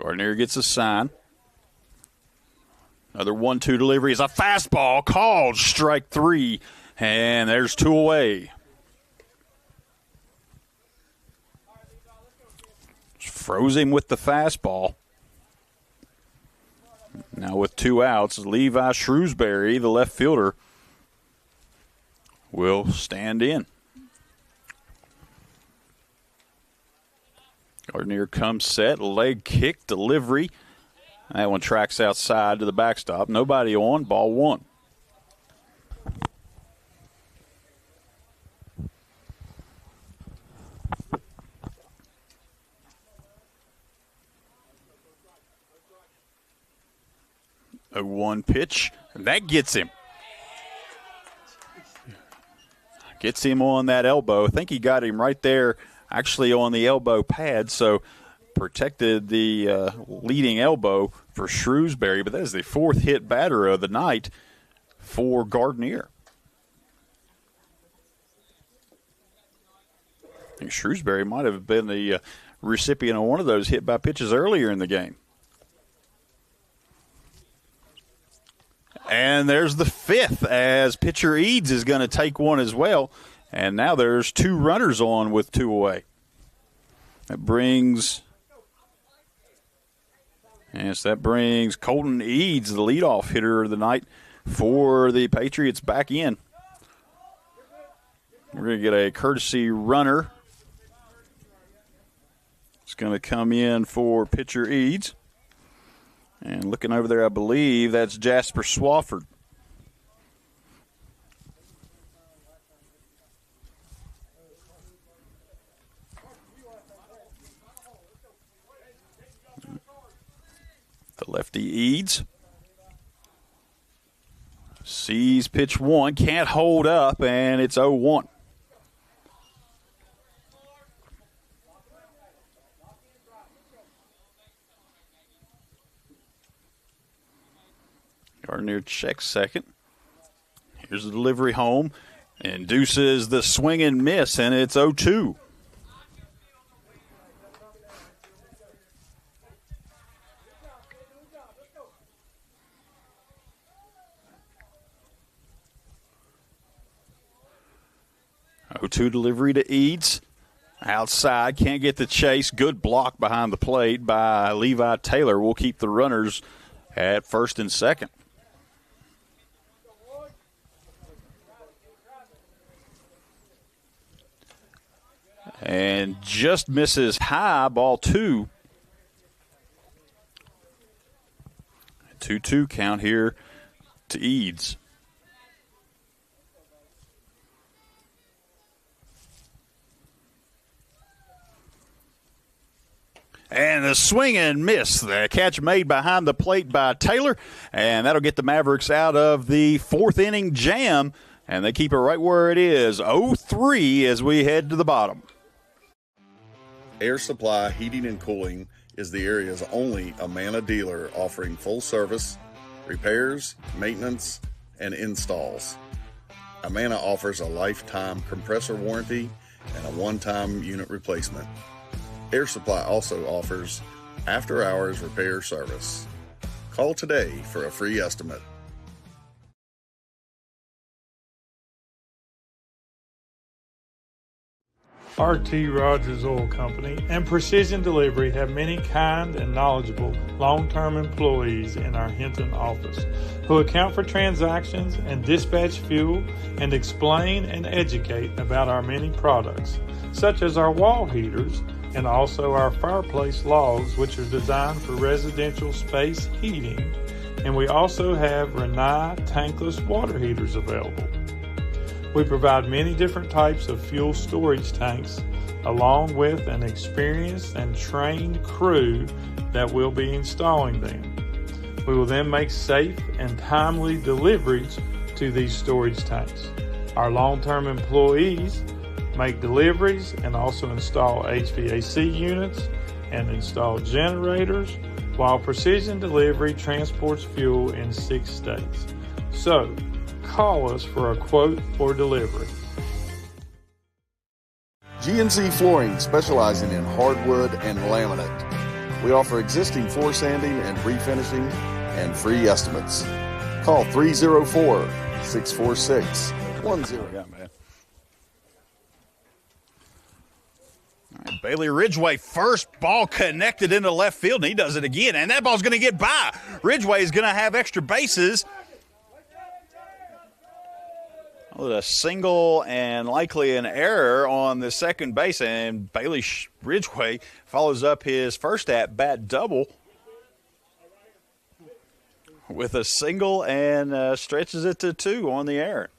Gardner gets a sign. Another 1-2 delivery is a fastball called strike 3, and there's 2 away. Froze him with the fastball. Now with 2 outs, Levi Shrewsbury, the left fielder, will stand in. Gardner comes set, leg kick, delivery. That one tracks outside to the backstop. Nobody on, ball 1. A 1 pitch, and that gets him. Gets him on that elbow. I think he got him right there, actually on the elbow pad, so protected the leading elbow for Shrewsbury, but that is the 4th hit batter of the night for Gardner. I think Shrewsbury might have been the recipient of one of those hit by pitches earlier in the game. And there's the 5th as pitcher Eads is going to take one as well. And now there's 2 runners on with 2 away. That brings Colton Eads, the leadoff hitter of the night for the Patriots, back in. We're going to get a courtesy runner. It's going to come in for pitcher Eads. And looking over there, I believe that's Jasper Swafford. The lefty Eads. Sees pitch one, can't hold up, and it's 0-1. Gardner checks second. Here's the delivery home. Induces the swing and miss, and it's 0-2. O2 delivery to Eads. Outside, can't get the chase. Good block behind the plate by Levi Taylor. We'll keep the runners at first and second. And just misses high, ball 2. 2-2 count here to Eads. And the swing and miss. The catch made behind the plate by Taylor. And that'll get the Mavericks out of the fourth inning jam. And they keep it right where it is. 0-3 as we head to the bottom. Air Supply Heating and Cooling is the area's only Amana dealer offering full service, repairs, maintenance, and installs. Amana offers a lifetime compressor warranty and a one-time unit replacement. Air Supply also offers after-hours repair service. Call today for a free estimate. R.T. Rogers Oil Company and Precision Delivery have many kind and knowledgeable long-term employees in our Hinton office who account for transactions and dispatch fuel and explain and educate about our many products, such as our wall heaters and also our fireplace logs, which are designed for residential space heating, and we also have Renai tankless water heaters available. We provide many different types of fuel storage tanks along with an experienced and trained crew that will be installing them. We will then make safe and timely deliveries to these storage tanks. Our long-term employees make deliveries and also install HVAC units and install generators, while Precision Delivery transports fuel in 6 states. So, call us for a quote or delivery. GNC Flooring, specializing in hardwood and laminate. We offer existing floor sanding and refinishing and free estimates. Call 304-646-10. Yeah, man. All right, Bailey Ridgway, first ball connected into left field, and he does it again, and that ball's going to get by. Ridgway is going to have extra bases. With a single and likely an error on the second base, and Bailey Ridgway follows up his first at-bat double with a single and stretches it to 2 on the error.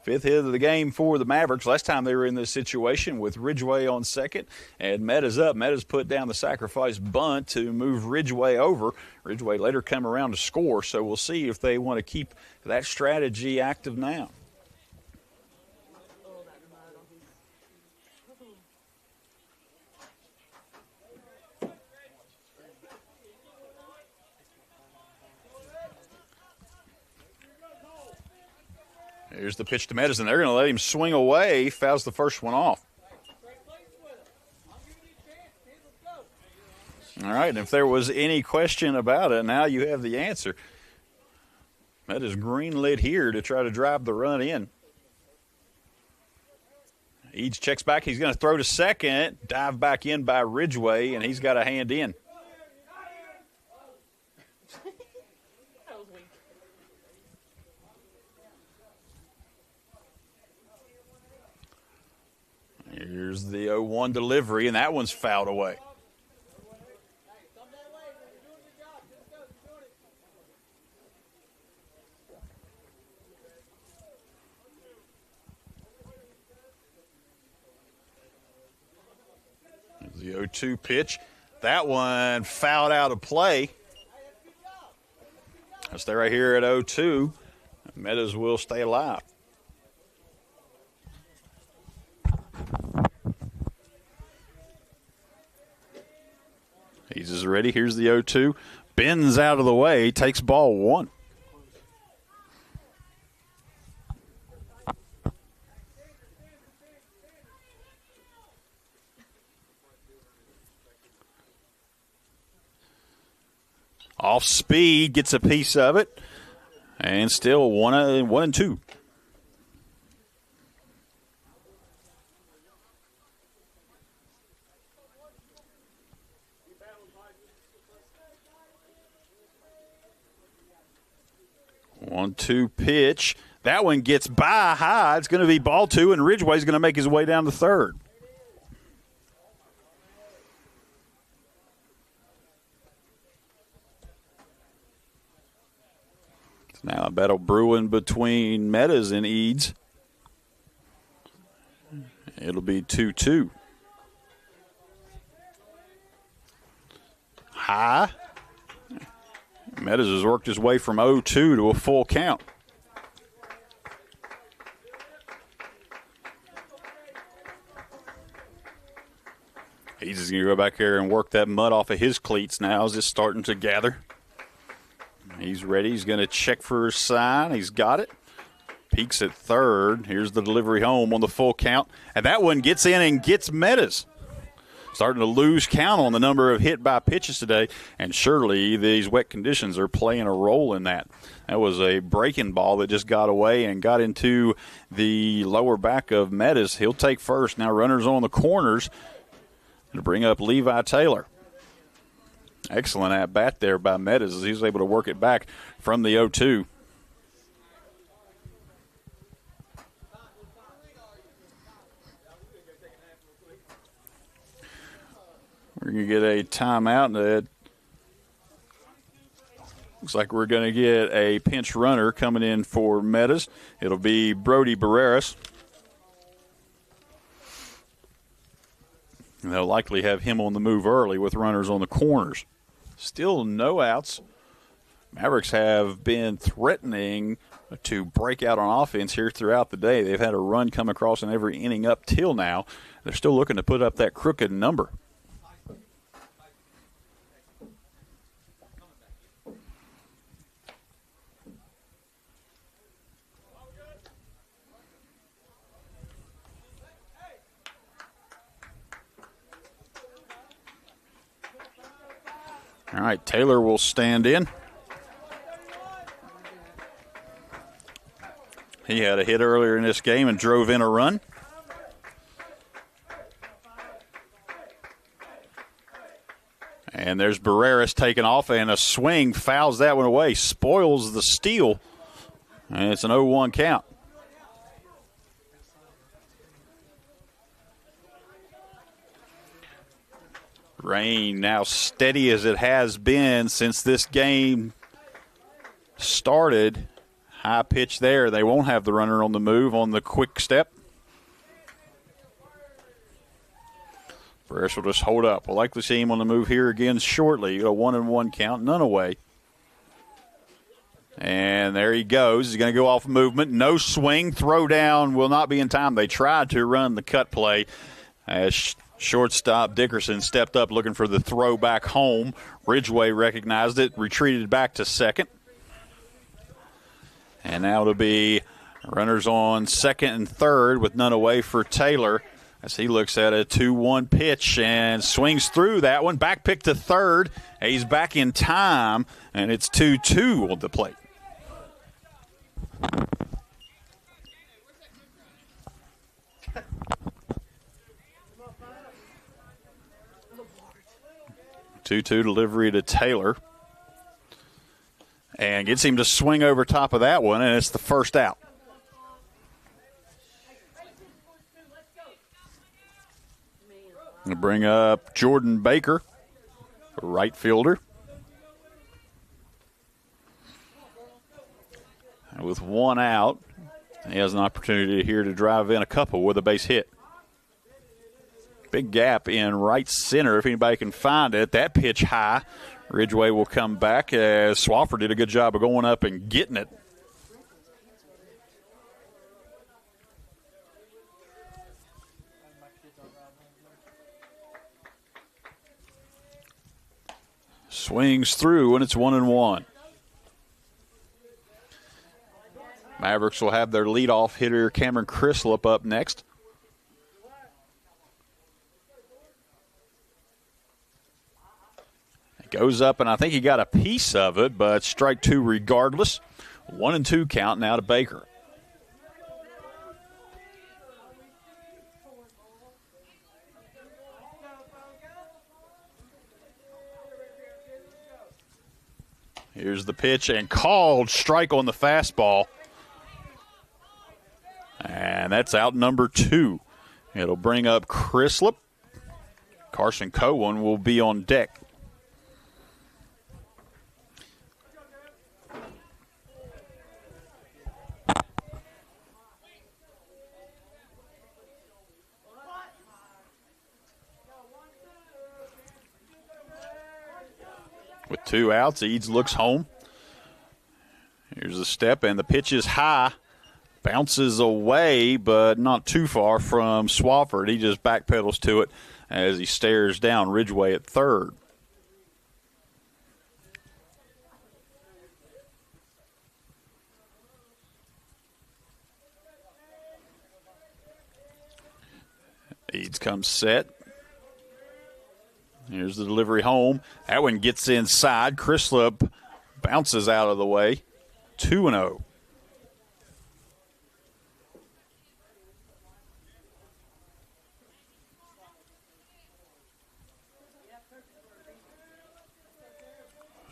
5th hit of the game for the Mavericks. Last time they were in this situation with Ridgway on second and Meta's up. Meta's put down the sacrifice bunt to move Ridgway over. Ridgway later come around to score, so we'll see if they want to keep that strategy active now. Here's the pitch to Meadows, and they're going to let him swing away. Fouls the first one off. All right, and if there was any question about it, now you have the answer. Meadows green-lit here to try to drive the run in. Eads checks back. He's going to throw to second. Dive back in by Ridgway, and he's got a hand in. Here's the 0-1 delivery, and that one's fouled away. Here's the 0-2 pitch. That one fouled out of play. Stay right here at 0-2. Meadows will stay alive. He's as ready. Here's the 0-2. Bends out of the way. Takes ball 1. Off speed, gets a piece of it, and still 1-2. One-two pitch. That one gets by high. It's going to be ball 2, and Ridgway's going to make his way down to third. Now a battle brewing between Meadows and Eads. It'll be 2-2. High. Meadows has worked his way from 0-2 to a full count. He's just going to go back here and work that mud off of his cleats now as it's starting to gather. He's ready. He's going to check for his sign. He's got it. Peeks at third. Here's the delivery home on the full count. And that one gets in and gets Meadows. Starting to lose count on the number of hit by pitches today. And surely these wet conditions are playing a role in that. That was a breaking ball that just got away and got into the lower back of Meadows. He'll take first. Now runners on the corners to bring up Levi Taylor. Excellent at-bat there by Meadows as he was able to work it back from the 0-2. We're going to get a timeout. And it looks like we're going to get a pinch runner coming in for Meadows. It'll be Brody Barreras. And they'll likely have him on the move early with runners on the corners. Still no outs. Mavericks have been threatening to break out on offense here throughout the day. They've had a run come across in every inning up till now. They're still looking to put up that crooked number. All right, Taylor will stand in. He had a hit earlier in this game and drove in a run. And there's Barreras taking off, and a swing fouls that one away, spoils the steal, and it's an 0-1 count. Rain now steady as it has been since this game started. High pitch there. They won't have the runner on the move on the quick step. Barreras will just hold up. We'll likely see him on the move here again shortly. A 1-1 count, none away. And there he goes. He's going to go off movement. No swing. Throw down will not be in time. They tried to run the cut play as shortstop Dickerson stepped up looking for the throw back home. Ridgway recognized it, retreated back to second. And now it'll be runners on second and third with none away for Taylor as he looks at a 2-1 pitch and swings through that one. Back pick to third. He's back in time, and it's 2-2 on the plate. Two delivery to Taylor. And gets him to swing over top of that one, and it's the first out. Going to bring up Jordan Baker, right fielder. And with one out, he has an opportunity here to drive in a couple with a base hit. Big gap in right center if anybody can find it. That pitch high. Ridgeway will come back as Swafford did a good job of going up and getting it. Swings through, and it's 1-1. Mavericks will have their leadoff hitter, Cameron Crislip, up next. It goes up, and I think he got a piece of it, but strike two regardless. 1-2 count now to Baker. Here's the pitch and called strike on the fastball. And that's out number 2. It'll bring up Crislip. Carson Cohen will be on deck. With 2 outs, Eads looks home. Here's the step, and the pitch is high. Bounces away, but not too far from Swafford. He just backpedals to it as he stares down Ridgeway at third. Eads comes set. Here's the delivery home. That one gets inside. Crislip bounces out of the way. 2-0.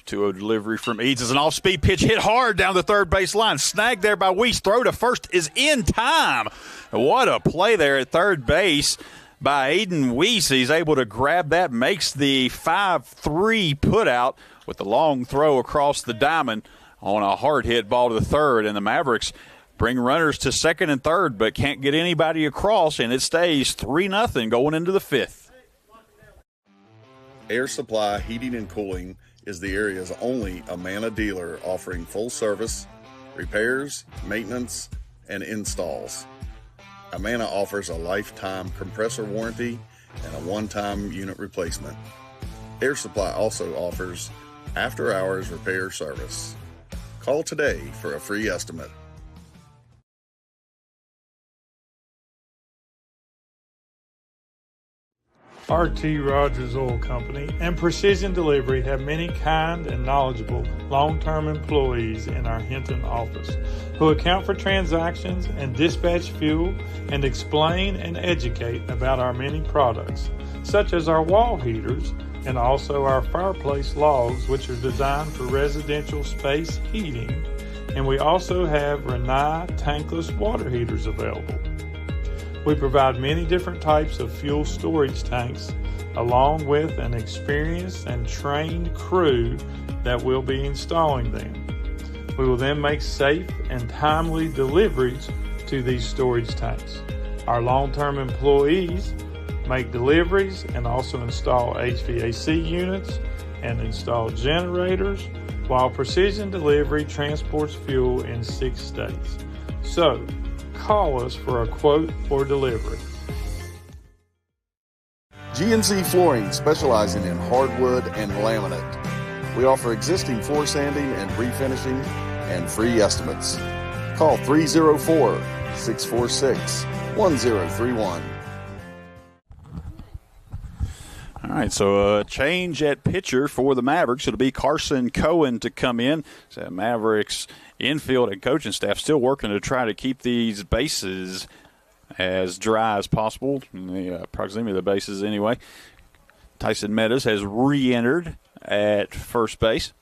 Delivery from Eads is an off-speed pitch hit hard down the third base line. Snagged there by Weiss. Throw to first is in time. What a play there at third base by Aiden Weiss. He's able to grab that, makes the 5-3 putout with the long throw across the diamond on a hard hit ball to the third. And the Mavericks bring runners to second and third, but can't get anybody across, and it stays 3-0 going into the 5th. Air Supply Heating and Cooling is the area's only Amana dealer offering full service, repairs, maintenance, and installs. Amana offers a lifetime compressor warranty and a one-time unit replacement. Air Supply also offers after-hours repair service. Call today for a free estimate. R.T. Rogers Oil Company and Precision Delivery have many kind and knowledgeable long-term employees in our Hinton office who account for transactions and dispatch fuel and explain and educate about our many products, such as our wall heaters and also our fireplace logs, which are designed for residential space heating, and we also have Renai tankless water heaters available. We provide many different types of fuel storage tanks along with an experienced and trained crew that will be installing them. We will then make safe and timely deliveries to these storage tanks. Our long-term employees make deliveries and also install HVAC units and install generators, while Precision Delivery transports fuel in 6 states. So, call us for a quote or delivery. GNC Flooring, specializing in hardwood and laminate. We offer existing floor sanding and refinishing and free estimates. Call 304-646-1031. All right, so a change at pitcher for the Mavericks. It'll be Carson Cohen to come in. So Mavericks infield and coaching staff still working to try to keep these bases as dry as possible, in the proximity of the bases anyway. Tyson Meadows has re-entered at first base.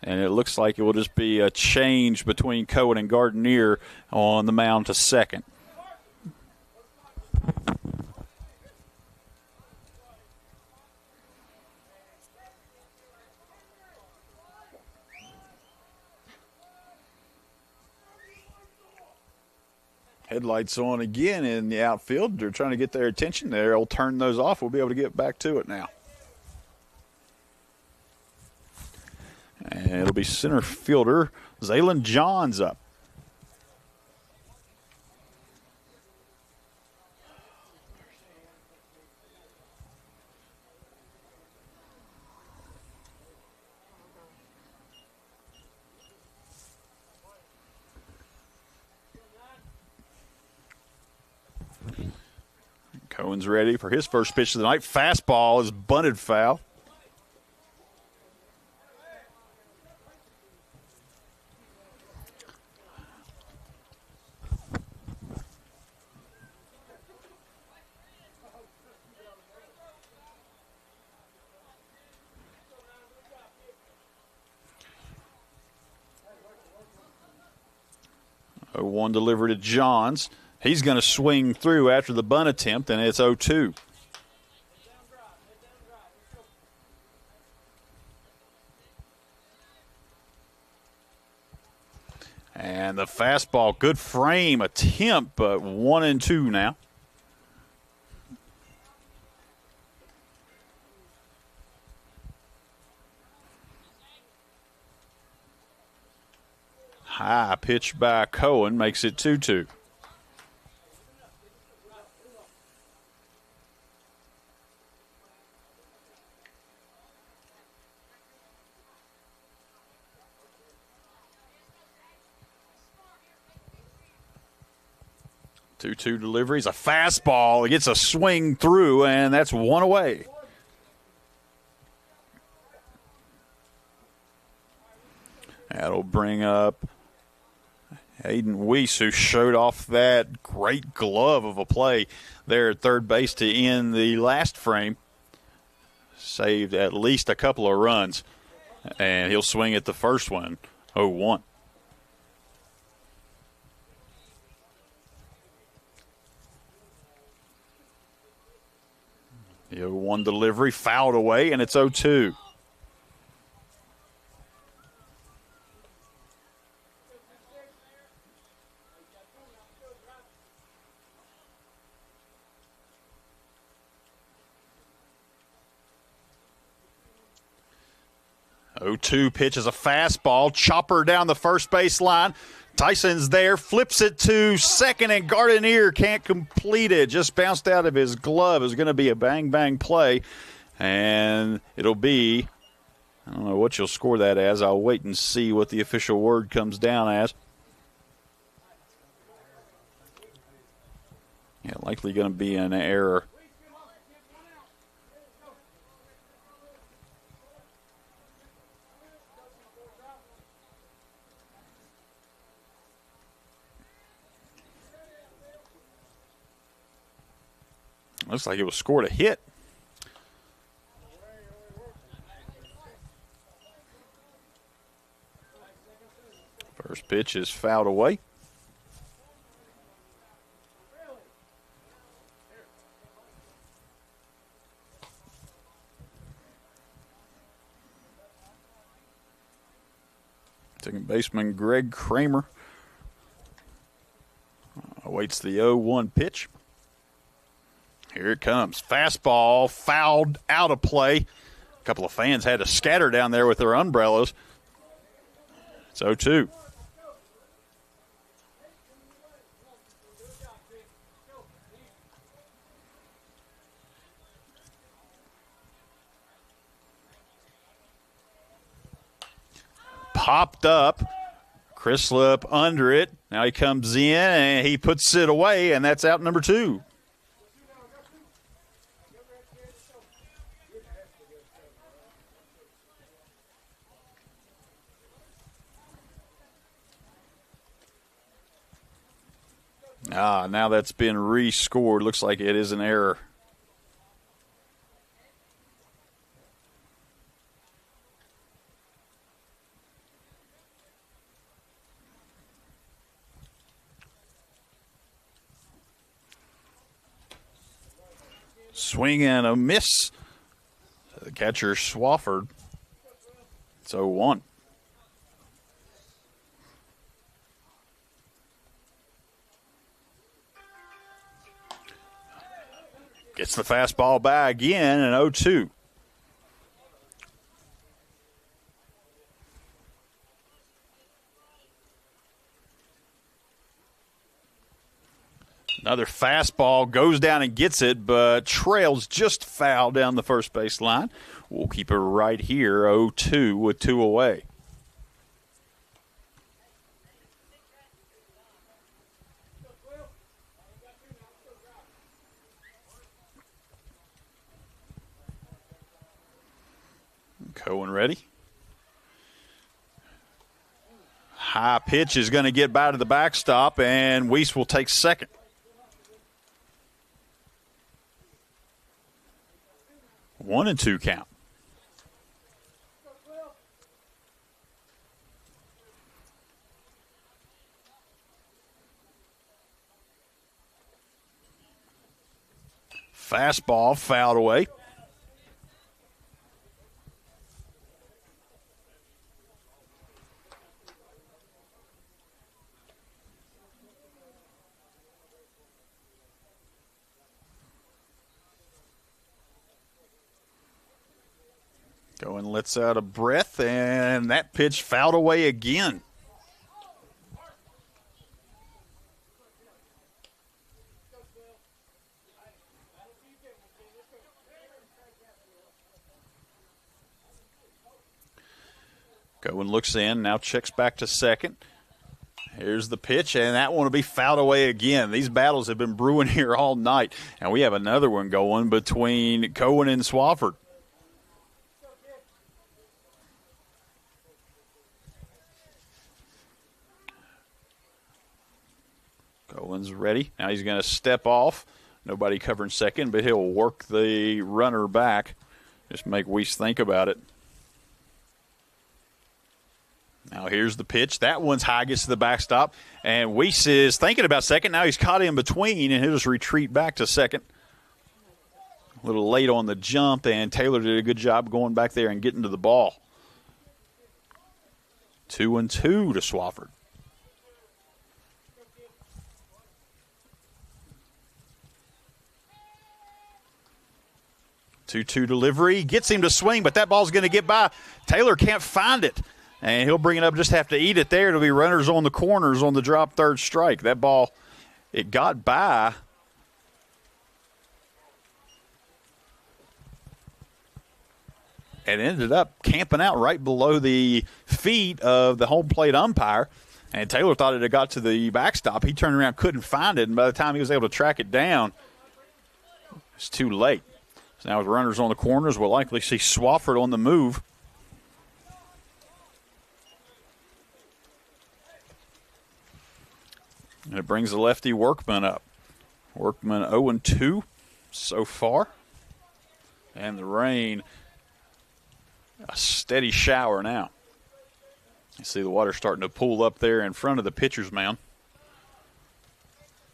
And it looks like it will just be a change between Cohen and Gardenier on the mound to second. Headlights on again in the outfield. They're trying to get their attention. They'll turn those off. We'll be able to get back to it now. And it'll be center fielder Zaylon Johns up. Cohen's ready for his first pitch of the night. Fastball is bunted foul. One delivered to Johns. He's going to swing through after the bunt attempt, and it's 0-2. And the fastball, good frame attempt, but 1-2 now. High pitch by Cohen makes it 2-2. Two deliveries, a fastball. It gets a swing through, and that's one away. That'll bring up Aiden Weiss, who showed off that great glove of a play there at third base to end the last frame. Saved at least a couple of runs, and he'll swing at the first one, 0-1. The 0-1 delivery fouled away, and it's 0-2. Pitch is a fastball, chopper down the first base line. Tyson's there, flips it to second, and Gardenier can't complete it. Just bounced out of his glove. It's going to be a bang-bang play, and it'll be, I don't know what you'll score that as. I'll wait and see what the official word comes down as. Yeah, likely going to be an error. Looks like it was scored a hit. First pitch is fouled away. Second baseman Greg Kramer awaits the 0-1 pitch. Here it comes. Fastball fouled out of play. A couple of fans had to scatter down there with their umbrellas. It's 0-2. Popped up. Chrislip under it. Now he comes in and he puts it away, and that's out number 2. Now that's been rescored. Looks like it is an error. Swing and a miss. The catcher, Swafford. It's 0-1. Gets the fastball by again, and 0-2. Another fastball goes down and gets it, but trails just foul down the first base line. We'll keep it right here, 0-2 with 2 away. Cohen ready. High pitch is going to get by to the backstop, and Weiss will take second. 1-2 count. Fastball fouled away. Cohen lets out a breath, and that pitch fouled away again. Cohen looks in, now checks back to second. Here's the pitch, and that one will be fouled away again. These battles have been brewing here all night, and we have another one going between Cohen and Swafford. Cohen's ready. Now he's going to step off. Nobody covering second, but he'll work the runner back. Just make Weiss think about it. Now here's the pitch. That one's high, gets to the backstop. And Weiss is thinking about second. Now he's caught in between, and he'll just retreat back to second. A little late on the jump, and Taylor did a good job going back there and getting to the ball. 2-2 to Swafford. 2-2 delivery. Gets him to swing, but that ball's going to get by. Taylor can't find it, and he'll bring it up, just have to eat it there. It'll be runners on the corners on the drop third strike. That ball, it got by. And ended up camping out right below the feet of the home plate umpire. And Taylor thought it had got to the backstop. He turned around, couldn't find it, and by the time he was able to track it down, it's too late. So now with runners on the corners, we'll likely see Swafford on the move. And it brings the lefty Workman up. Workman 0-2 so far. And the rain, a steady shower now. You see the water starting to pool up there in front of the pitcher's mound.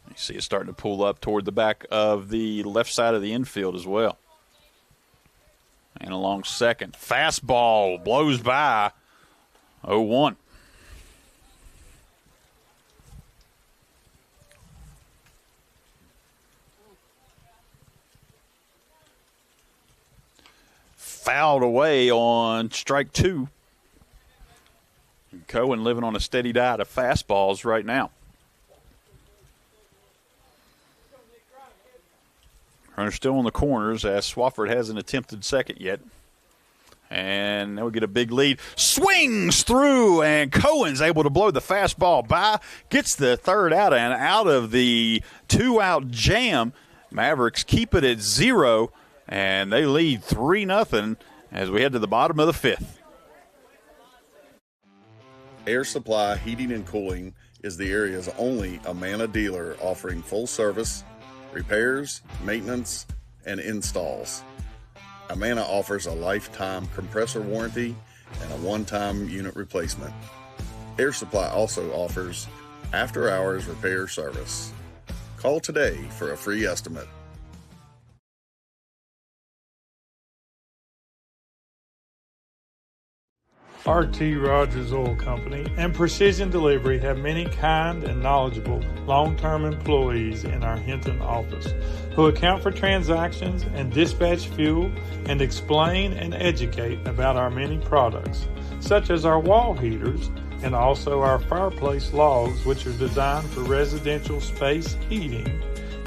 You see it starting to pool up toward the back of the left side of the infield as well. And along second. Fastball blows by. 0-1. Fouled away on strike 2. And Cohen living on a steady diet of fastballs right now. Runner still in the corners as Swafford hasn't attempted second yet. And now we get a big lead. Swings through, and Cohen's able to blow the fastball by. Gets the third out, and out of the 2-out jam, Mavericks keep it at 0, and they lead 3-0 as we head to the bottom of the 5th. Air Supply Heating and Cooling is the area's only Amana dealer offering full service, repairs, maintenance, and installs. Amana offers a lifetime compressor warranty and a one-time unit replacement. Air Supply also offers after-hours repair service. Call today for a free estimate. RT Rogers Oil Company and Precision Delivery have many kind and knowledgeable long-term employees in our Hinton office who account for transactions and dispatch fuel and explain and educate about our many products, such as our wall heaters and also our fireplace logs, which are designed for residential space heating,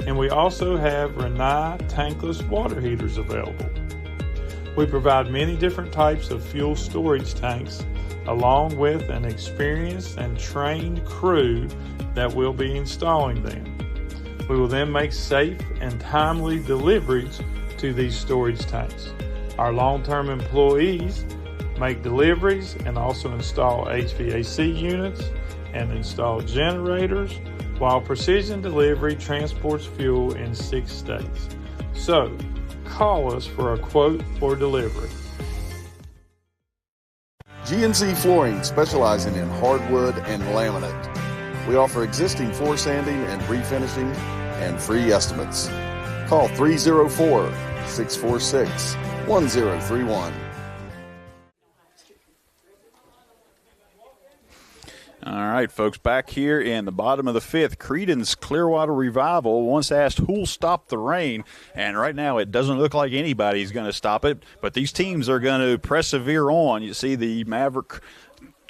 and we also have Renai tankless water heaters available. We provide many different types of fuel storage tanks along with an experienced and trained crew that will be installing them. We will then make safe and timely deliveries to these storage tanks. Our long-term employees make deliveries and also install HVAC units and install generators, while Precision Delivery transports fuel in 6 states. So, call us for a quote or delivery. GNC Flooring, specializing in hardwood and laminate. We offer existing floor sanding and refinishing and free estimates. Call 304-646-1031. All right, folks, back here in the bottom of the 5th, Creedon's Clearwater Revival once asked who'll stop the rain, and right now it doesn't look like anybody's going to stop it, but these teams are going to persevere on. You see the Maverick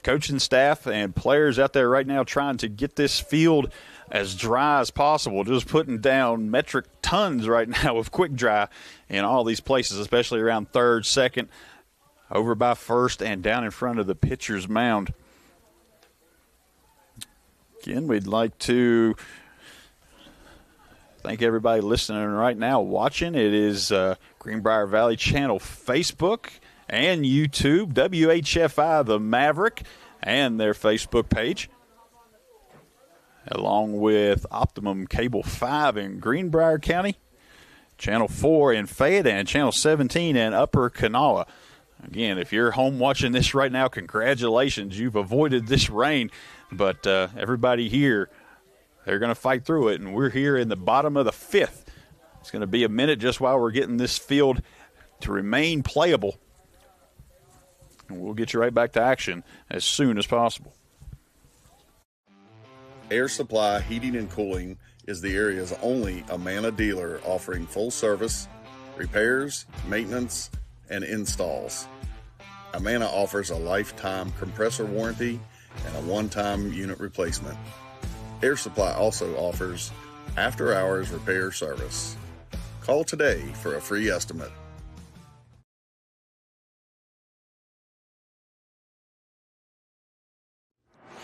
coaching staff and players out there right now trying to get this field as dry as possible, just putting down metric tons right now of quick dry in all these places, especially around 3rd, 2nd, over by 1st, and down in front of the pitcher's mound. Again, we'd like to thank everybody listening right now, watching. It is Greenbrier Valley Channel Facebook and YouTube, WHFI The Maverick, and their Facebook page, along with Optimum Cable 5 in Greenbrier County, Channel 4 in Fayette, and Channel 17 in Upper Kanawha. Again, if you're home watching this right now, congratulations. You've avoided this rain. But everybody here, they're going to fight through it, and we're here in the bottom of the 5th. It's going to be a minute just while we're getting this field to remain playable. And we'll get you right back to action as soon as possible. Air Supply Heating and Cooling is the area's only Amana dealer offering full service, repairs, maintenance, and installs. Amana offers a lifetime compressor warranty and a one-time unit replacement. Air Supply also offers after-hours repair service. Call today for a free estimate.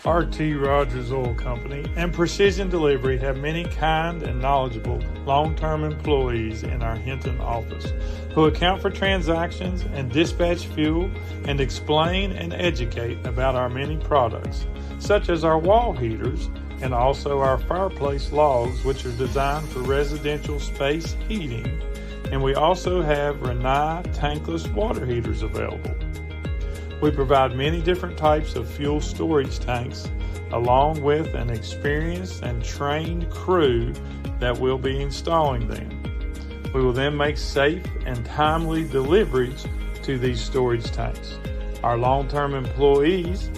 RT Rogers Oil Company and Precision Delivery have many kind and knowledgeable long-term employees in our Hinton office who account for transactions and dispatch fuel and explain and educate about our many products, such as our wall heaters and also our fireplace logs, which are designed for residential space heating, and we also have Renai tankless water heaters available. We provide many different types of fuel storage tanks along with an experienced and trained crew that will be installing them. We will then make safe and timely deliveries to these storage tanks. Our long-term employees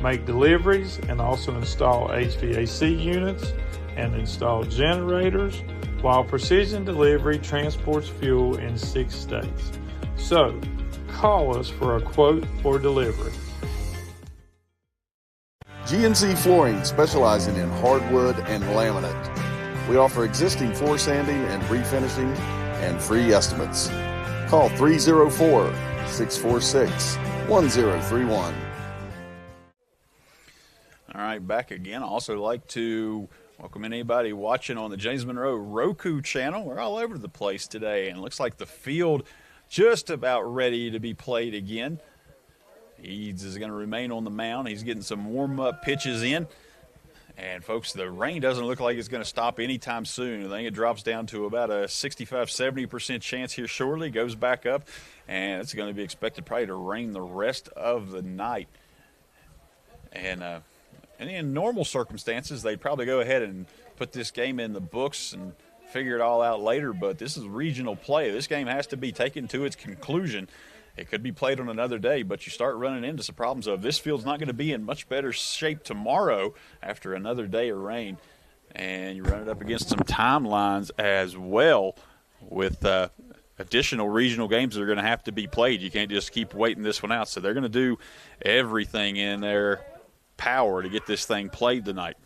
make deliveries and also install HVAC units and install generators, while Precision Delivery transports fuel in 6 states. So, call us for a quote or delivery. GNC Flooring, specializing in hardwood and laminate. We offer existing floor sanding and refinishing and free estimates. Call 304-646-1031. All right, back again. I also like to welcome anybody watching on the James Monroe Roku channel. We're all over the place today, and it looks like the field just about ready to be played again. Eads is going to remain on the mound. He's getting some warm-up pitches in. And, folks, the rain doesn't look like it's going to stop anytime soon. I think it drops down to about a 65-70% chance here shortly, goes back up, and it's going to be expected probably to rain the rest of the night. And in normal circumstances, they'd probably go ahead and put this game in the books and figure it all out later, but this is regional play. This game has to be taken to its conclusion, it could be played on another day, but you start running into some problems of this field's not going to be in much better shape tomorrow after another day of rain. And you run it up against some timelines as well with additional regional games that are going to have to be played. You can't just keep waiting this one out. So they're going to do everything in their power to get this thing played tonight.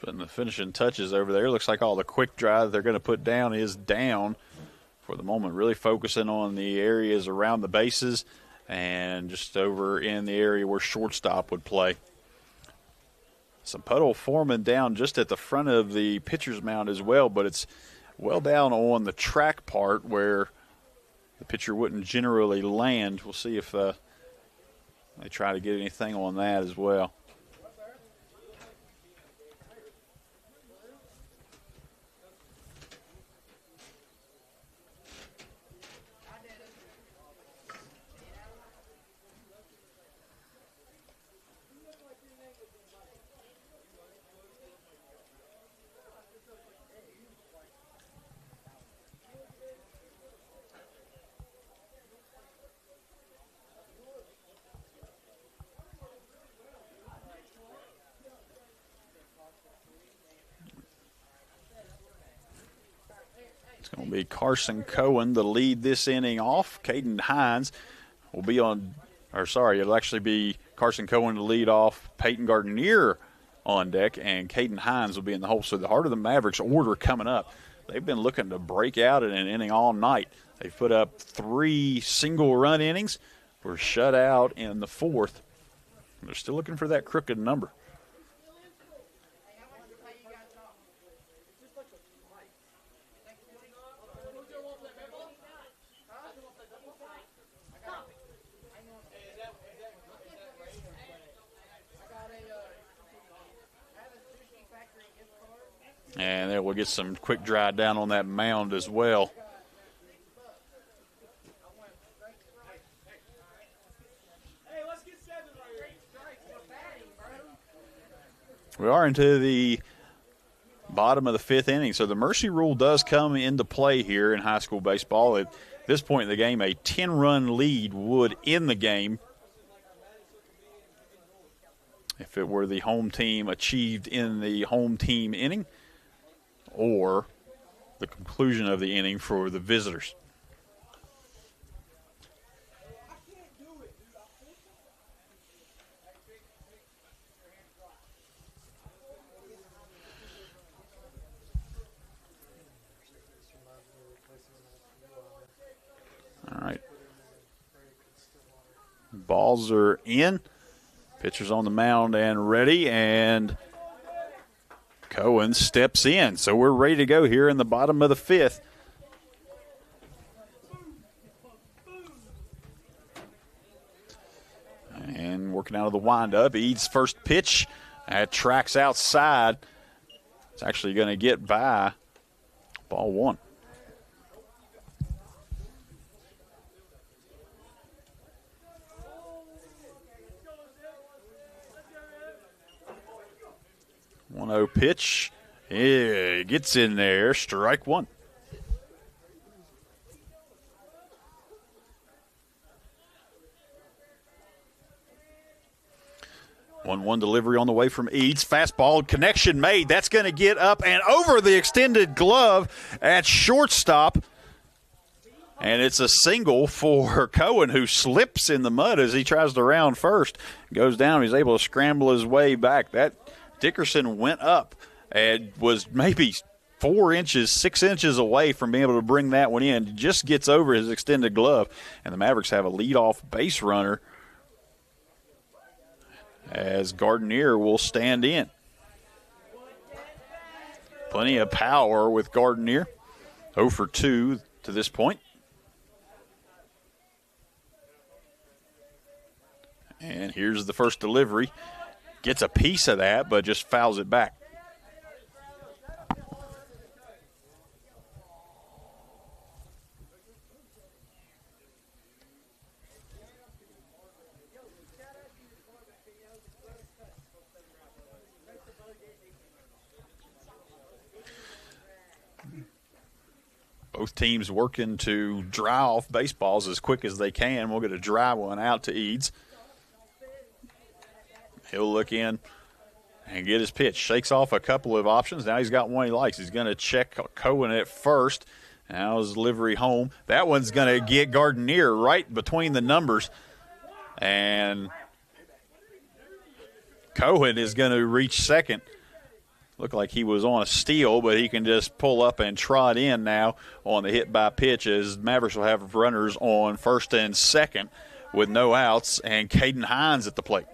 Putting the finishing touches over there. Looks like all the quick drive they're going to put down is down for the moment. Really focusing on the areas around the bases and just over in the area where shortstop would play. Some puddle forming down just at the front of the pitcher's mound as well, but it's well down on the track part where the pitcher wouldn't generally land. We'll see if they try to get anything on that as well. It's going to be Carson Cohen to lead this inning off. Caden Hines will be on, or sorry, it'll actually be Carson Cohen to lead off, Peyton Gardner on deck, and Caden Hines will be in the hole. So the Heart of the Mavericks order coming up. They've been looking to break out in an inning all night. They've put up 3 single-run innings. Were shut out in the 4th. They're still looking for that crooked number. And then we'll get some quick dry down on that mound as well. We are into the bottom of the 5th inning, so the mercy rule does come into play here in high school baseball. At this point in the game, a 10-run lead would end the game if it were the home team achieved in the home team inning, or the conclusion of the inning for the visitors. All right. Balls are in. Pitcher's on the mound and ready, and Cohen steps in. So we're ready to go here in the bottom of the 5th. And working out of the windup, Eads' first pitch. That tracks outside. It's actually going to get by ball 1. One-0 pitch. Yeah, gets in there. Strike 1. 1-1 delivery on the way from Eads. Fastball connection made. That's going to get up and over the extended glove at shortstop. And it's a single for Cohen, who slips in the mud as he tries to round first. Goes down. He's able to scramble his way back. That Dickerson went up and was maybe 4 inches, 6 inches away from being able to bring that one in. Just gets over his extended glove. And the Mavericks have a leadoff base runner as Gardner will stand in. Plenty of power with Gardner. 0 for 2 to this point. And here's the first delivery. Gets a piece of that, but just fouls it back. Both teams working to dry off baseballs as quick as they can. We'll get a dry one out to Eads. He'll look in and get his pitch. Shakes off a couple of options. Now he's got one he likes. He's going to check Cohen at first. Now his delivery home. That one's going to get Gardner right between the numbers. And Cohen is going to reach second. Looked like he was on a steal, but he can just pull up and trot in now on the hit by pitch as Mavericks will have runners on first and second with no outs, and Caden Hines at the plate.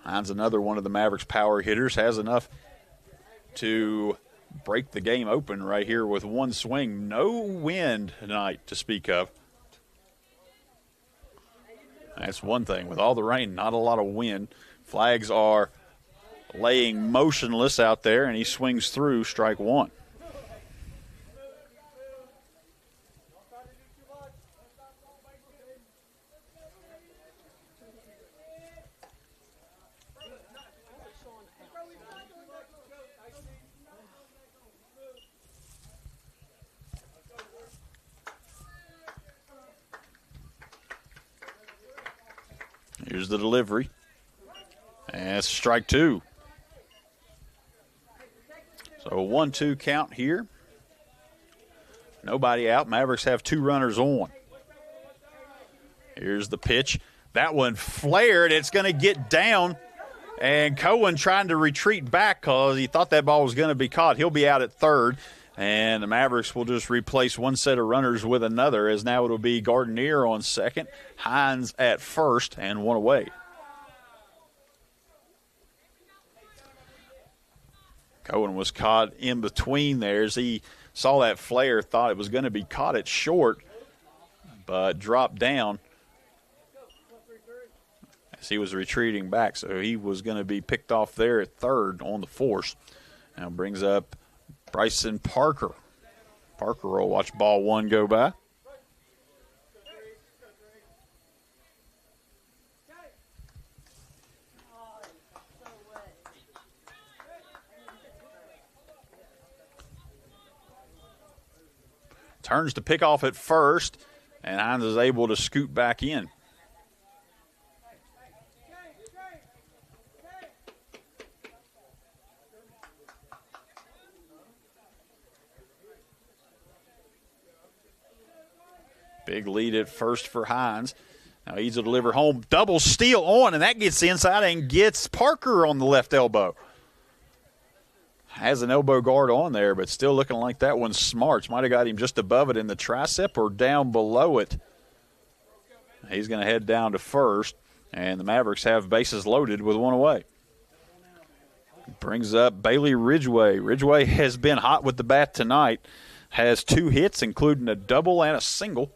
Hines, another one of the Mavericks' power hitters, has enough to break the game open right here with one swing. No wind tonight to speak of. That's one thing. With all the rain, not a lot of wind. Flags are laying motionless out there, and he swings through strike one. Here's the delivery. And it's strike two. So a 1-2 count here. Nobody out. Mavericks have two runners on. Here's the pitch. That one flared. It's going to get down. And Cohen trying to retreat back because he thought that ball was going to be caught. He'll be out at third. And the Mavericks will just replace one set of runners with another, as now it'll be Gardner on second, Hines at first, and one away. Cohen was caught in between there as he saw that flare, thought it was going to be caught at short, but dropped down as he was retreating back. So he was going to be picked off there at third on the force. Now brings up Bryson Parker. Parker will watch ball one go by. Turns to pick off at first, and Hines is able to scoot back in. Big lead at first for Hines. Now he's to deliver home. Double steal on, and that gets inside and gets Parker on the left elbow. Has an elbow guard on there, but still looking like that one's smart. Might have got him just above it in the tricep or down below it. He's going to head down to first, and the Mavericks have bases loaded with one away. Brings up Bailey Ridgway. Ridgway has been hot with the bat tonight. Has 2 hits, including a double and a single.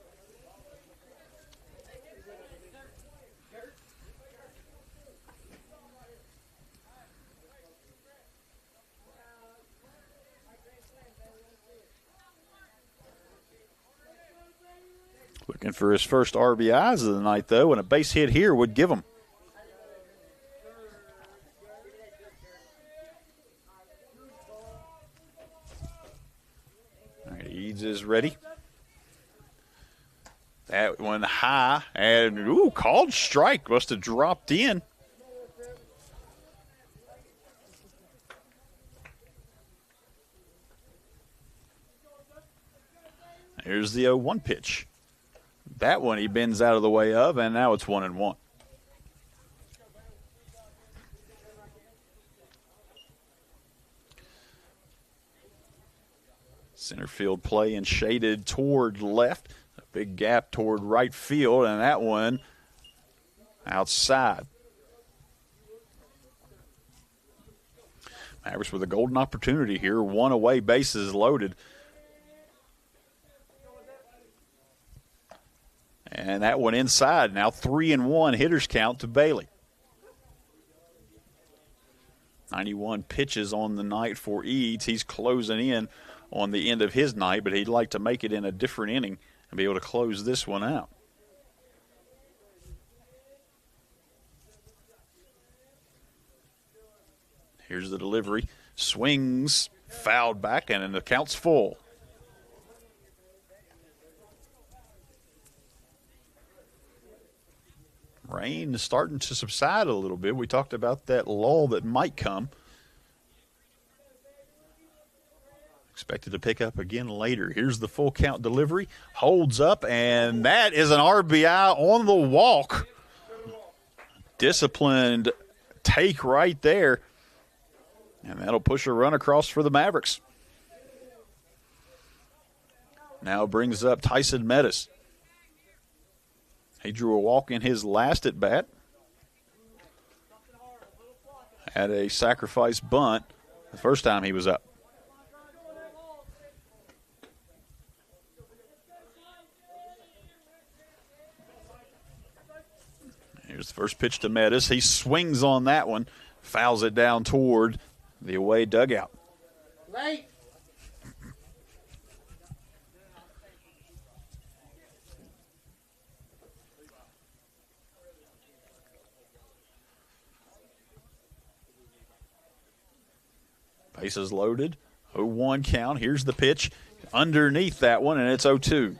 Looking for his first RBIs of the night, though, and a base hit here would give him. All right, Eads is ready. That one high, and called strike. Must have dropped in. Here's the 0-1 pitch. That one he bends out of the way of, and now it's 1-1. Center field play and shaded toward left. A big gap toward right field, and that one outside. Mavericks with a golden opportunity here. One away, bases loaded. And that one inside. Now 3-1 hitters count to Bailey. 91 pitches on the night for Eads. He's closing in on the end of his night, but he'd like to make it in a different inning and be able to close this one out. Here's the delivery. Swings, fouled back, and the count's full. Rain is starting to subside a little bit. We talked about that lull that might come. Expected to pick up again later. Here's the full count delivery. Holds up, and that is an RBI on the walk. Disciplined take right there. And that'll push a run across for the Mavericks. Now brings up Tyson Metis. He drew a walk in his last at bat. Had a sacrifice bunt the first time he was up. Here's the first pitch to Metis. He swings on that one, fouls it down toward the away dugout. Late. Bases loaded. 0-1 count. Here's the pitch underneath that one, and it's 0-2.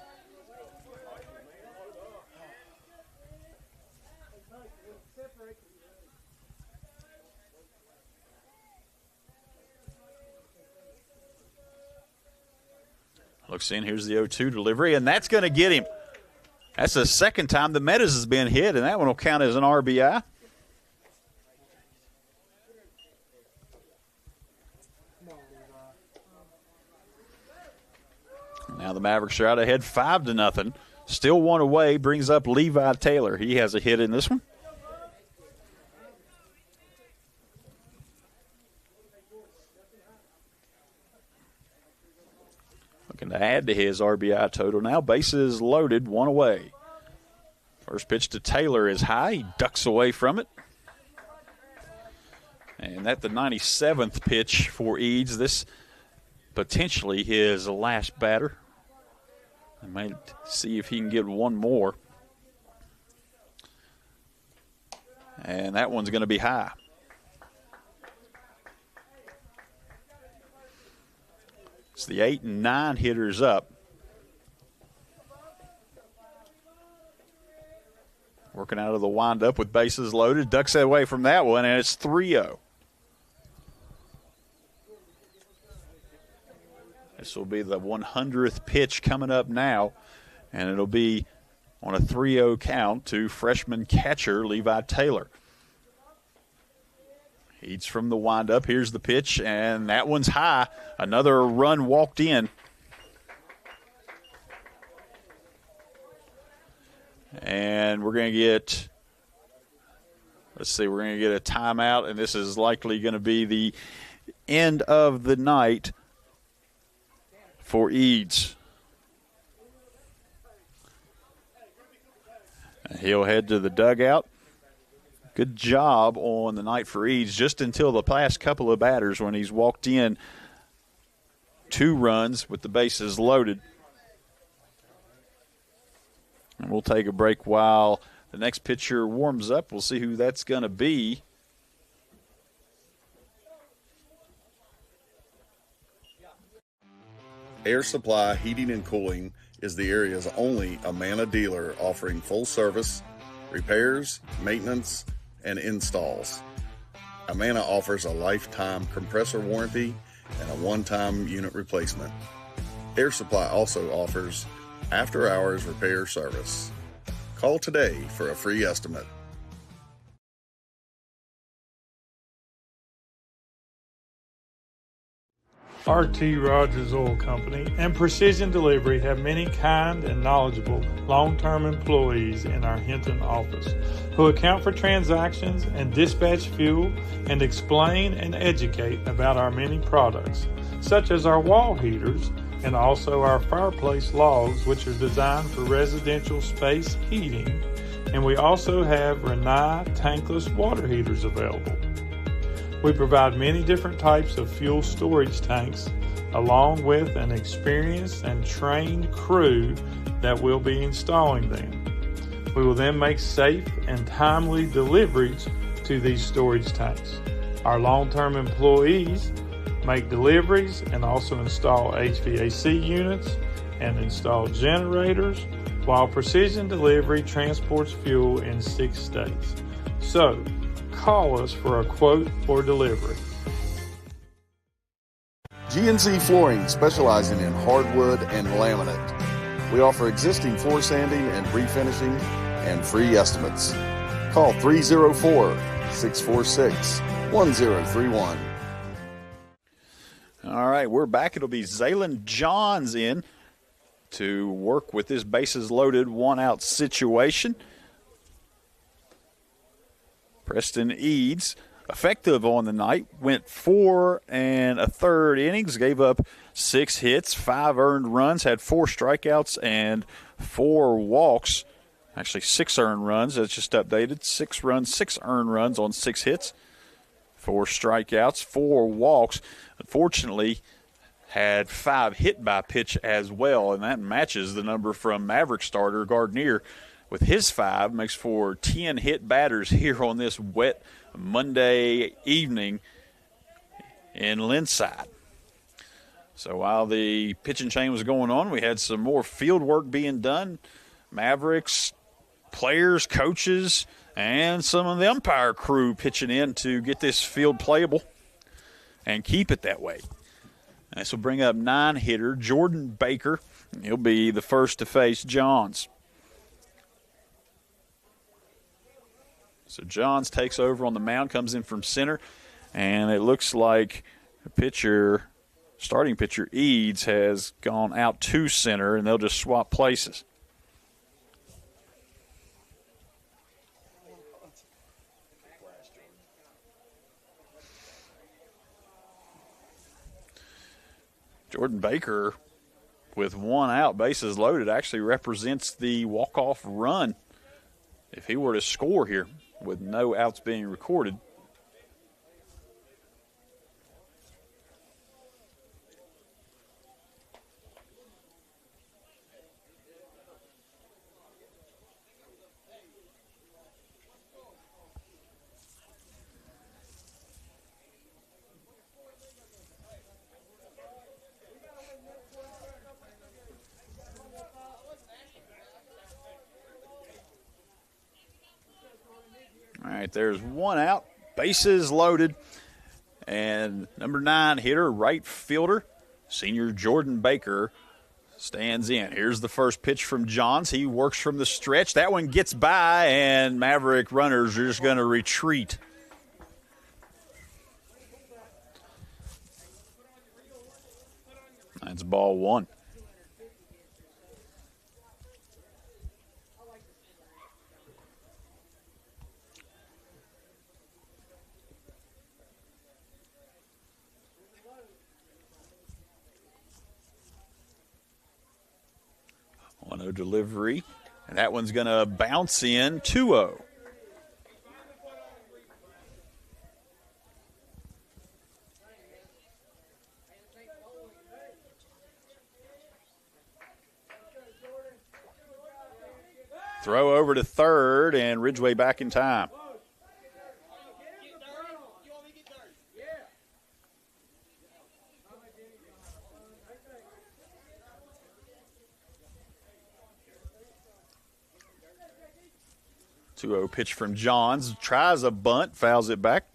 Looks in. Here's the 0-2 delivery, and that's going to get him. That's the second time the Metis has been hit, and that one will count as an RBI. Now the Mavericks are out ahead 5-0. Still one away. Brings up Levi Taylor. He has a hit in this one. Looking to add to his RBI total now. Bases loaded, one away. First pitch to Taylor is high. He ducks away from it. And that's the 97th pitch for Eads. This potentially his last batter. I might see if he can get one more. And that one's going to be high. It's the 8 and 9 hitters up. Working out of the windup with bases loaded. Ducks away from that one, and it's 3-0. This will be the 100th pitch coming up now, and it'll be on a 3-0 count to freshman catcher Levi Taylor. Eats from the windup. Here's the pitch, and that one's high. Another run walked in. And we're going to get, we're going to get a timeout, and this is likely going to be the end of the night for Eads. And he'll head to the dugout. Good job on the night for Eads, just until the past couple of batters when he's walked in 2 runs with the bases loaded. And we'll take a break while the next pitcher warms up. We'll see who that's going to be. Air Supply Heating and Cooling is the area's only Amana dealer offering full service, repairs, maintenance, and installs. Amana offers a lifetime compressor warranty and a one-time unit replacement. Air Supply also offers after-hours repair service. Call today for a free estimate. RT Rogers Oil Company and Precision Delivery have many kind and knowledgeable long-term employees in our Hinton office who account for transactions and dispatch fuel and explain and educate about our many products, such as our wall heaters and also our fireplace logs, which are designed for residential space heating, and we also have Renai tankless water heaters available. We provide many different types of fuel storage tanks along with an experienced and trained crew that will be installing them. We will then make safe and timely deliveries to these storage tanks. Our long-term employees make deliveries and also install HVAC units and install generators, while Precision Delivery transports fuel in 6 states. So, call us for a quote or delivery. GNC Flooring, specializing in hardwood and laminate. We offer existing floor sanding and refinishing and free estimates. Call 304-646-1031. All right, we're back. It'll be Zaylon Johns in to work with this bases loaded, one out situation. Preston Eads, effective on the night, went 4 1/3 innings, gave up 6 hits, 5 earned runs, had 4 strikeouts and 4 walks. Actually, 6 earned runs. That's just updated. 6 runs, 6 earned runs on 6 hits, 4 strikeouts, 4 walks. Unfortunately, had 5 hit by pitch as well, and that matches the number from Maverick starter Gardner. With his 5, makes for 10 hit batters here on this wet Monday evening in Linside. So while the pitching chain was going on, we had some more field work being done. Mavericks, players, coaches, and some of the umpire crew pitching in to get this field playable and keep it that way. And this will bring up 9-hitter Jordan Baker. He'll be the first to face Johns. So Johns takes over on the mound, comes in from center, and it looks like starting pitcher Eads has gone out to center, and they'll just swap places. Jordan Baker, with 1 out, bases loaded, actually represents the walk-off run if he were to score here with no outs being recorded. All right, there's 1 out, bases loaded, and number 9 hitter, right fielder, senior Jordan Baker, stands in. Here's the first pitch from Johns. He works from the stretch. That one gets by, and Maverick runners are just going to retreat. That's ball 1. No delivery, and that one's going to bounce in 2-0. Throw over to third, and Ridgeway back in time. Two-0 pitch from Johns. Tries a bunt, fouls it back.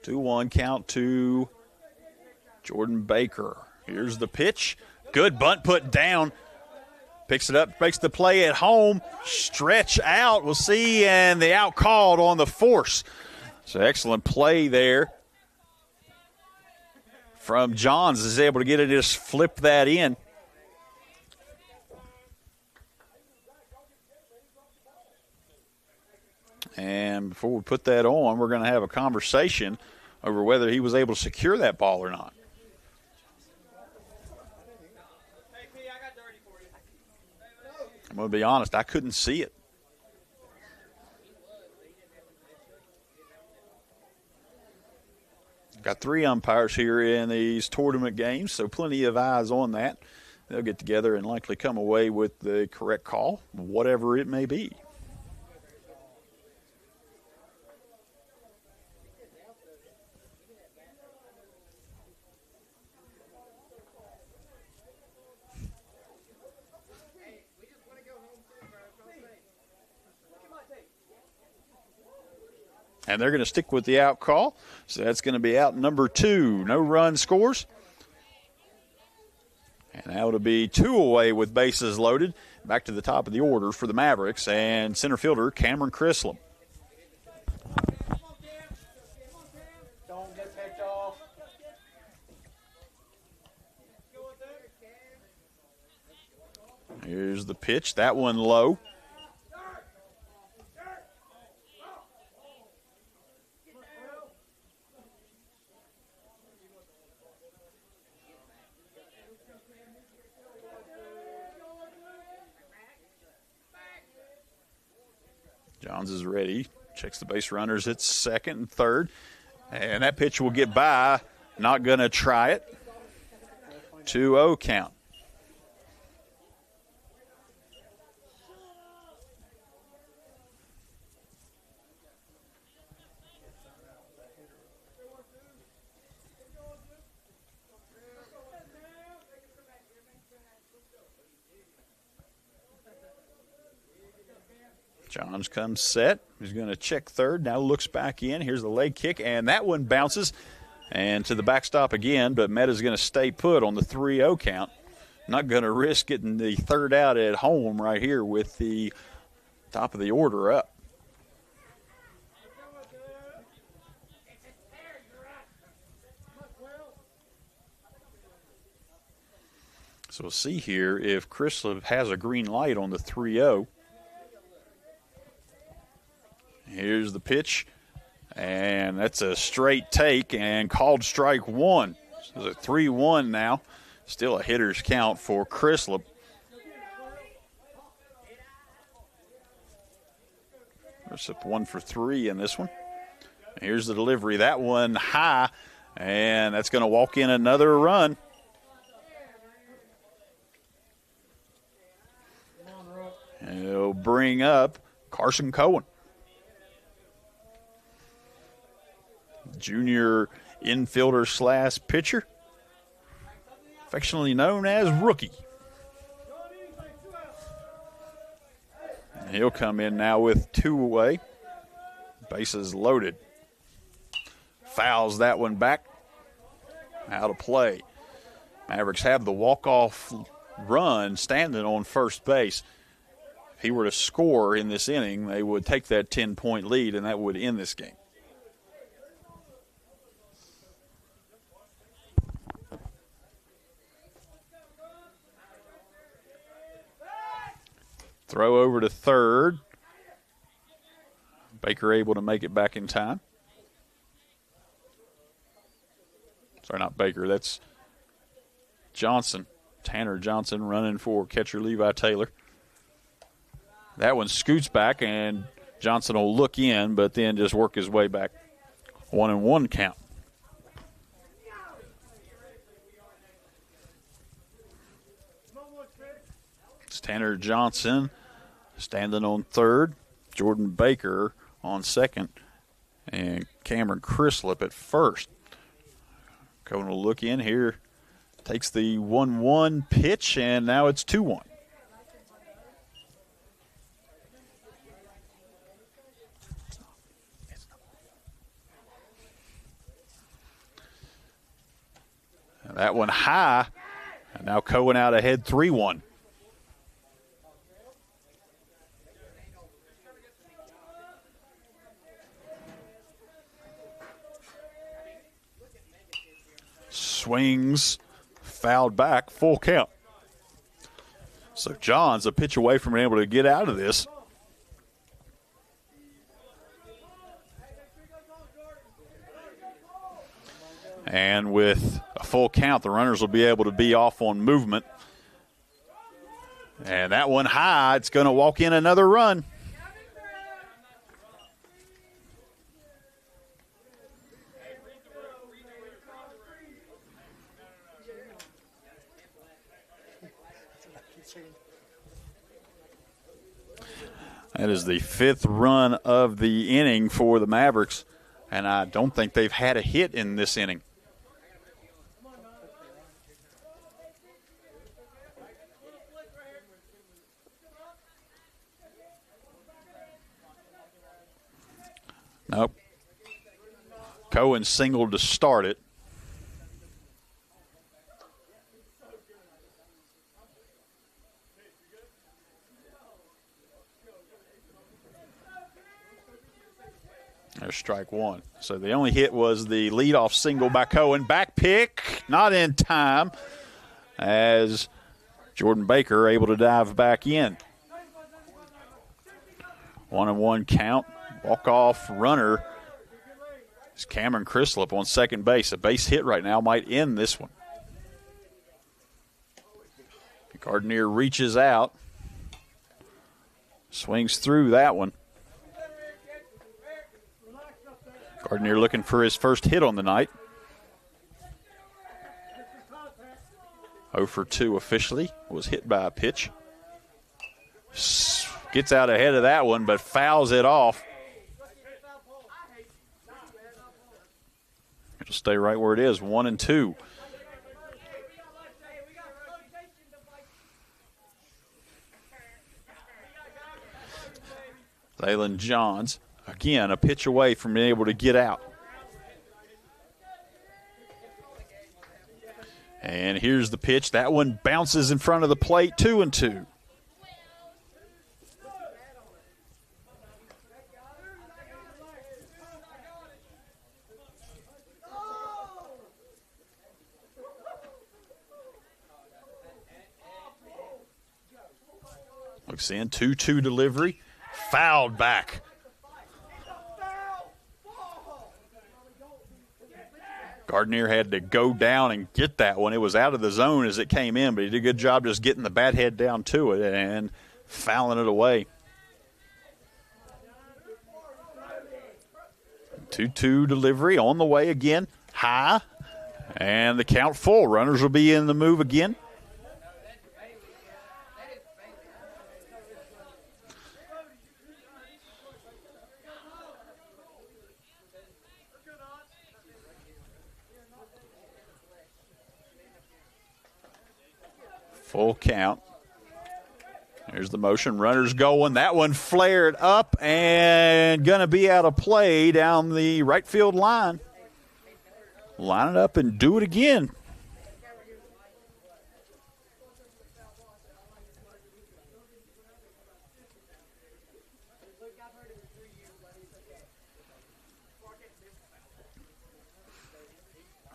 2-1 count to Jordan Baker. Here's the pitch. Good bunt put down. Picks it up, makes the play at home. Stretch out, we'll see, and the out called on the force. So excellent play there from Johns. Is able to get it, just flip that in. And before we put that on, we're going to have a conversation over whether he was able to secure that ball or not. I'm going to be honest, I couldn't see it. Got 3 umpires here in these tournament games, so plenty of eyes on that. They'll get together and likely come away with the correct call, whatever it may be. And they're going to stick with the out call. So that's going to be out number 2. No run scores. And that will be 2 away with bases loaded. Back to the top of the order for the Mavericks and center fielder Cameron Chrislam. Don't get picked off. Here's the pitch. That one low. Johns is ready. Checks the base runners at second and third. And that pitch will get by. Not going to try it. 2-0 count. Johns comes set. He's going to check third. Now looks back in. Here's the leg kick, and that one bounces and to the backstop again, but Meta's going to stay put on the 3-0 count. Not going to risk getting the third out at home right here with the top of the order up. So we'll see here if Chrislip has a green light on the 3-0. Here's the pitch, and that's a straight take and called strike 1. So it's a 3-1 now. Still a hitter's count for Chrislip. Chrislip 1 for 3 in this one. Here's the delivery. That one high, and that's going to walk in another run. And it'll bring up Carson Cohen. Junior infielder slash pitcher, affectionately known as Rookie. And he'll come in now with 2 away. Bases loaded. Fouls that one back. Out of play. Mavericks have the walk-off run standing on first base. If he were to score in this inning, they would take that 10-point lead, and that would end this game. Throw over to third. Baker able to make it back in time. Sorry, not Baker. That's Johnson. Tanner Johnson running for catcher Levi Taylor. That one scoots back, and Johnson will look in, but then just work his way back. 1-1 count. It's Tanner Johnson standing on third. Jordan Baker on second. And Cameron Chrislip at first. Going to look in here. Takes the 1-1 pitch, and now it's 2-1. That one high. And now Cohen out ahead 3-1. Swings, fouled back, full count. So John's a pitch away from being able to get out of this. And with a full count, the runners will be able to be off on movement. And that one high, it's going to walk in another run. That is the 5th run of the inning for the Mavericks, and I don't think they've had a hit in this inning. Nope. Cohen singled to start it. There's strike one. So the only hit was the leadoff single by Cohen. Back pick, not in time, as Jordan Baker able to dive back in. 1-1 count. Walk-off runner is Cameron Crislip on second base. A base hit right now might end this one. Gardner reaches out. Swings through that one. Gardner looking for his first hit on the night. 0 for 2 officially. Was hit by a pitch. Gets out ahead of that one, but fouls it off. It'll stay right where it is, 1-2. Leyland Johns, again, a pitch away from being able to get out. And here's the pitch. That one bounces in front of the plate, 2-2. Looks in, 2-2 delivery, fouled back. Gardner had to go down and get that one. It was out of the zone as it came in, but he did a good job just getting the bat head down to it and fouling it away. 2-2 delivery on the way again, high, and the count full. Runners will be in the move again. Full count. There's the motion. Runners going. That one flared up and going to be out of play down the right field line. Line it up and do it again.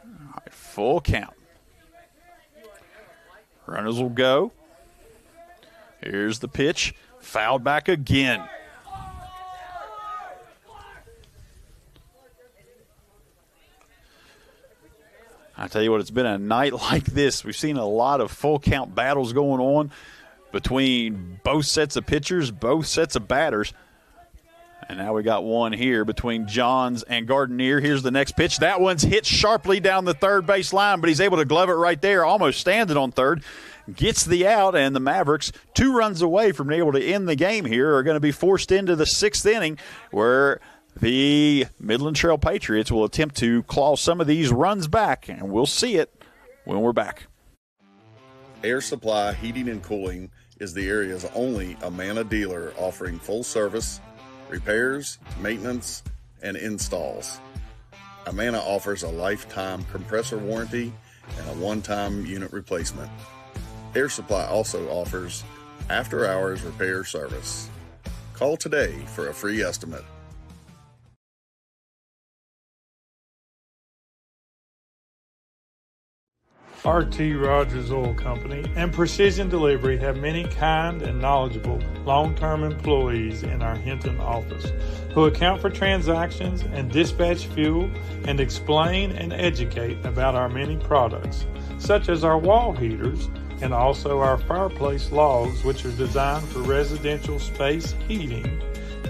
All right, full count. Runners will go. Here's the pitch. Fouled back again. I tell you what, it's been a night like this. We've seen a lot of full count battles going on between both sets of pitchers, both sets of batters. And now we got one here between Johns and Gardner. Here's the next pitch. That one's hit sharply down the third base line, but he's able to glove it right there, almost standing on third. Gets the out, and the Mavericks, 2 runs away from being able to end the game here, are going to be forced into the 6th inning where the Midland Trail Patriots will attempt to claw some of these runs back, and we'll see it when we're back. Air Supply Heating and Cooling is the area's only Amana dealer offering full service, repairs, maintenance, and installs. Amana offers a lifetime compressor warranty and a one-time unit replacement. Air Supply also offers after-hours repair service. Call today for a free estimate. RT Rogers Oil Company and Precision Delivery have many kind and knowledgeable long-term employees in our Hinton office who account for transactions and dispatch fuel and explain and educate about our many products, such as our wall heaters and also our fireplace logs, which are designed for residential space heating,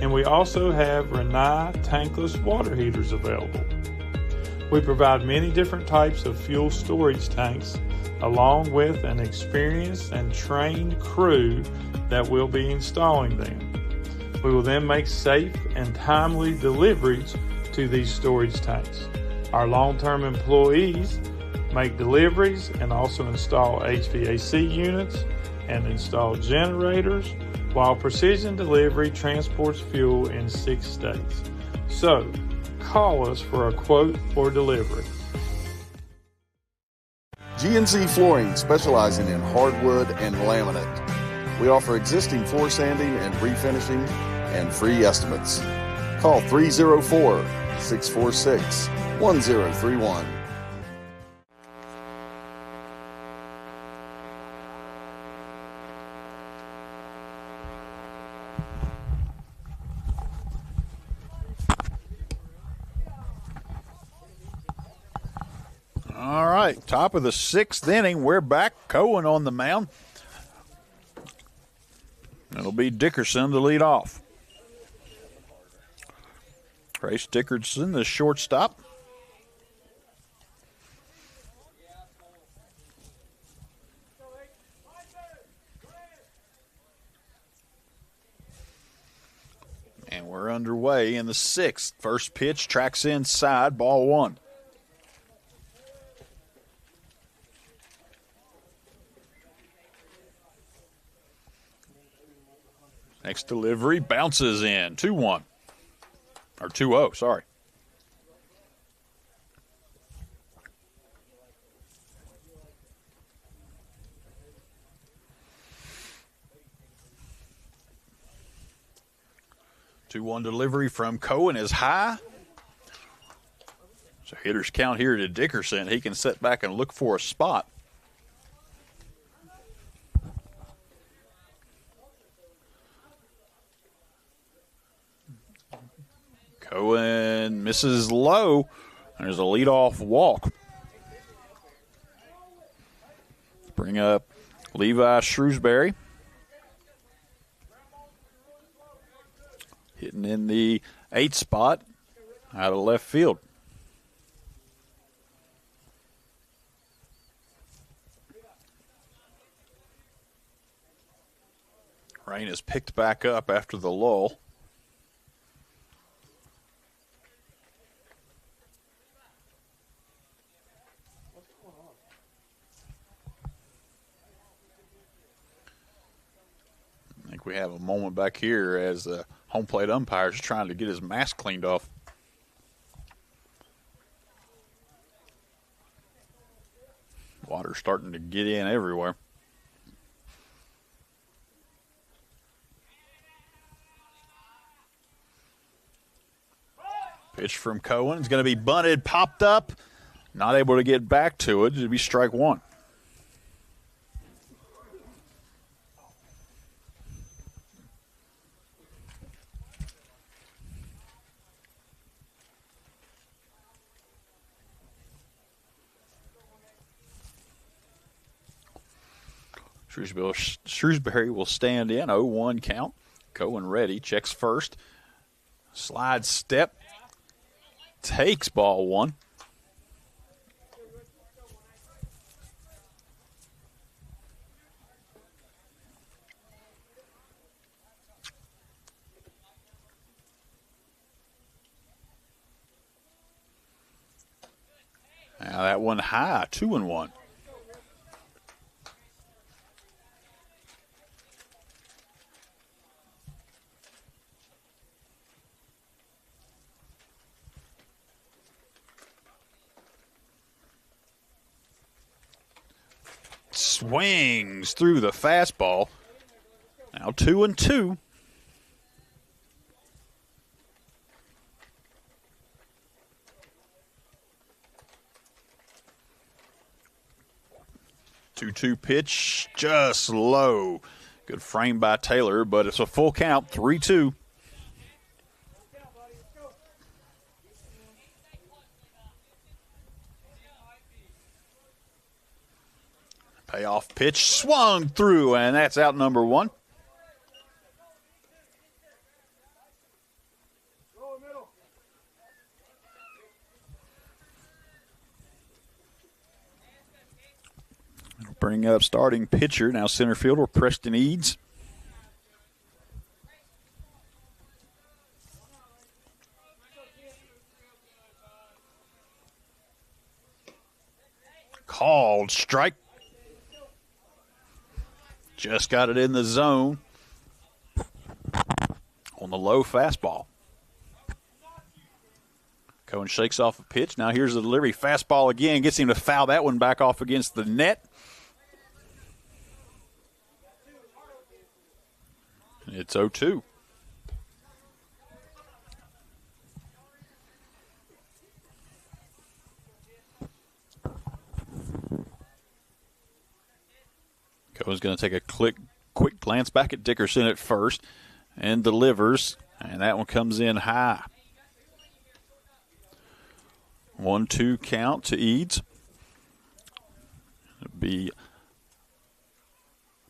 and we also have Renai tankless water heaters available. We provide many different types of fuel storage tanks along with an experienced and trained crew that will be installing them. We will then make safe and timely deliveries to these storage tanks. Our long-term employees make deliveries and also install HVAC units and install generators, while Precision Delivery transports fuel in 6 states. So, call us for a quote for delivery. GNC Flooring, specializing in hardwood and laminate. We offer existing floor sanding and refinishing and free estimates. Call 304-646-1031. All right, top of the 6th inning. We're back. Cohen on the mound. It'll be Dickerson to lead off. Trace Dickerson, the shortstop. And we're underway in the 6th. First pitch tracks inside, ball 1. Next delivery bounces in, 2-1. Or 2-0, sorry. Two-one delivery from Cohen is high. So hitter's count here to Dickerson. He can sit back and look for a spot. Cohen misses low. There's a leadoff walk. Bring up Levi Shrewsbury. Hitting in the 8th spot out of left field. Rain is picked back up after the lull. I think we have a moment back here as the home plate umpire is trying to get his mask cleaned off. Water starting to get in everywhere. Pitch from Cohen is going to be bunted, popped up. Not able to get back to it. It'll be strike 1. Shrewsbury will stand in, 0-1 count. Cohen ready, checks first. Slide step, takes ball 1. Now that one high, 2-1. swings through the fastball. Now 2-2. Two pitch, just low. Good frame by Taylor, but it's a full count, 3-2. Payoff pitch, swung through, and that's out number one. Bring up starting pitcher, now center fielder Preston Eads. Called strike. Just got it in the zone on the low fastball. Cohen shakes off a pitch. Now here's the delivery. Fastball again. Gets him to foul that one back off against the net. It's 0-2. Cohen's going to take a quick glance back at Dickerson at first and delivers, and that one comes in high. 1-2 count to Eads. It'll be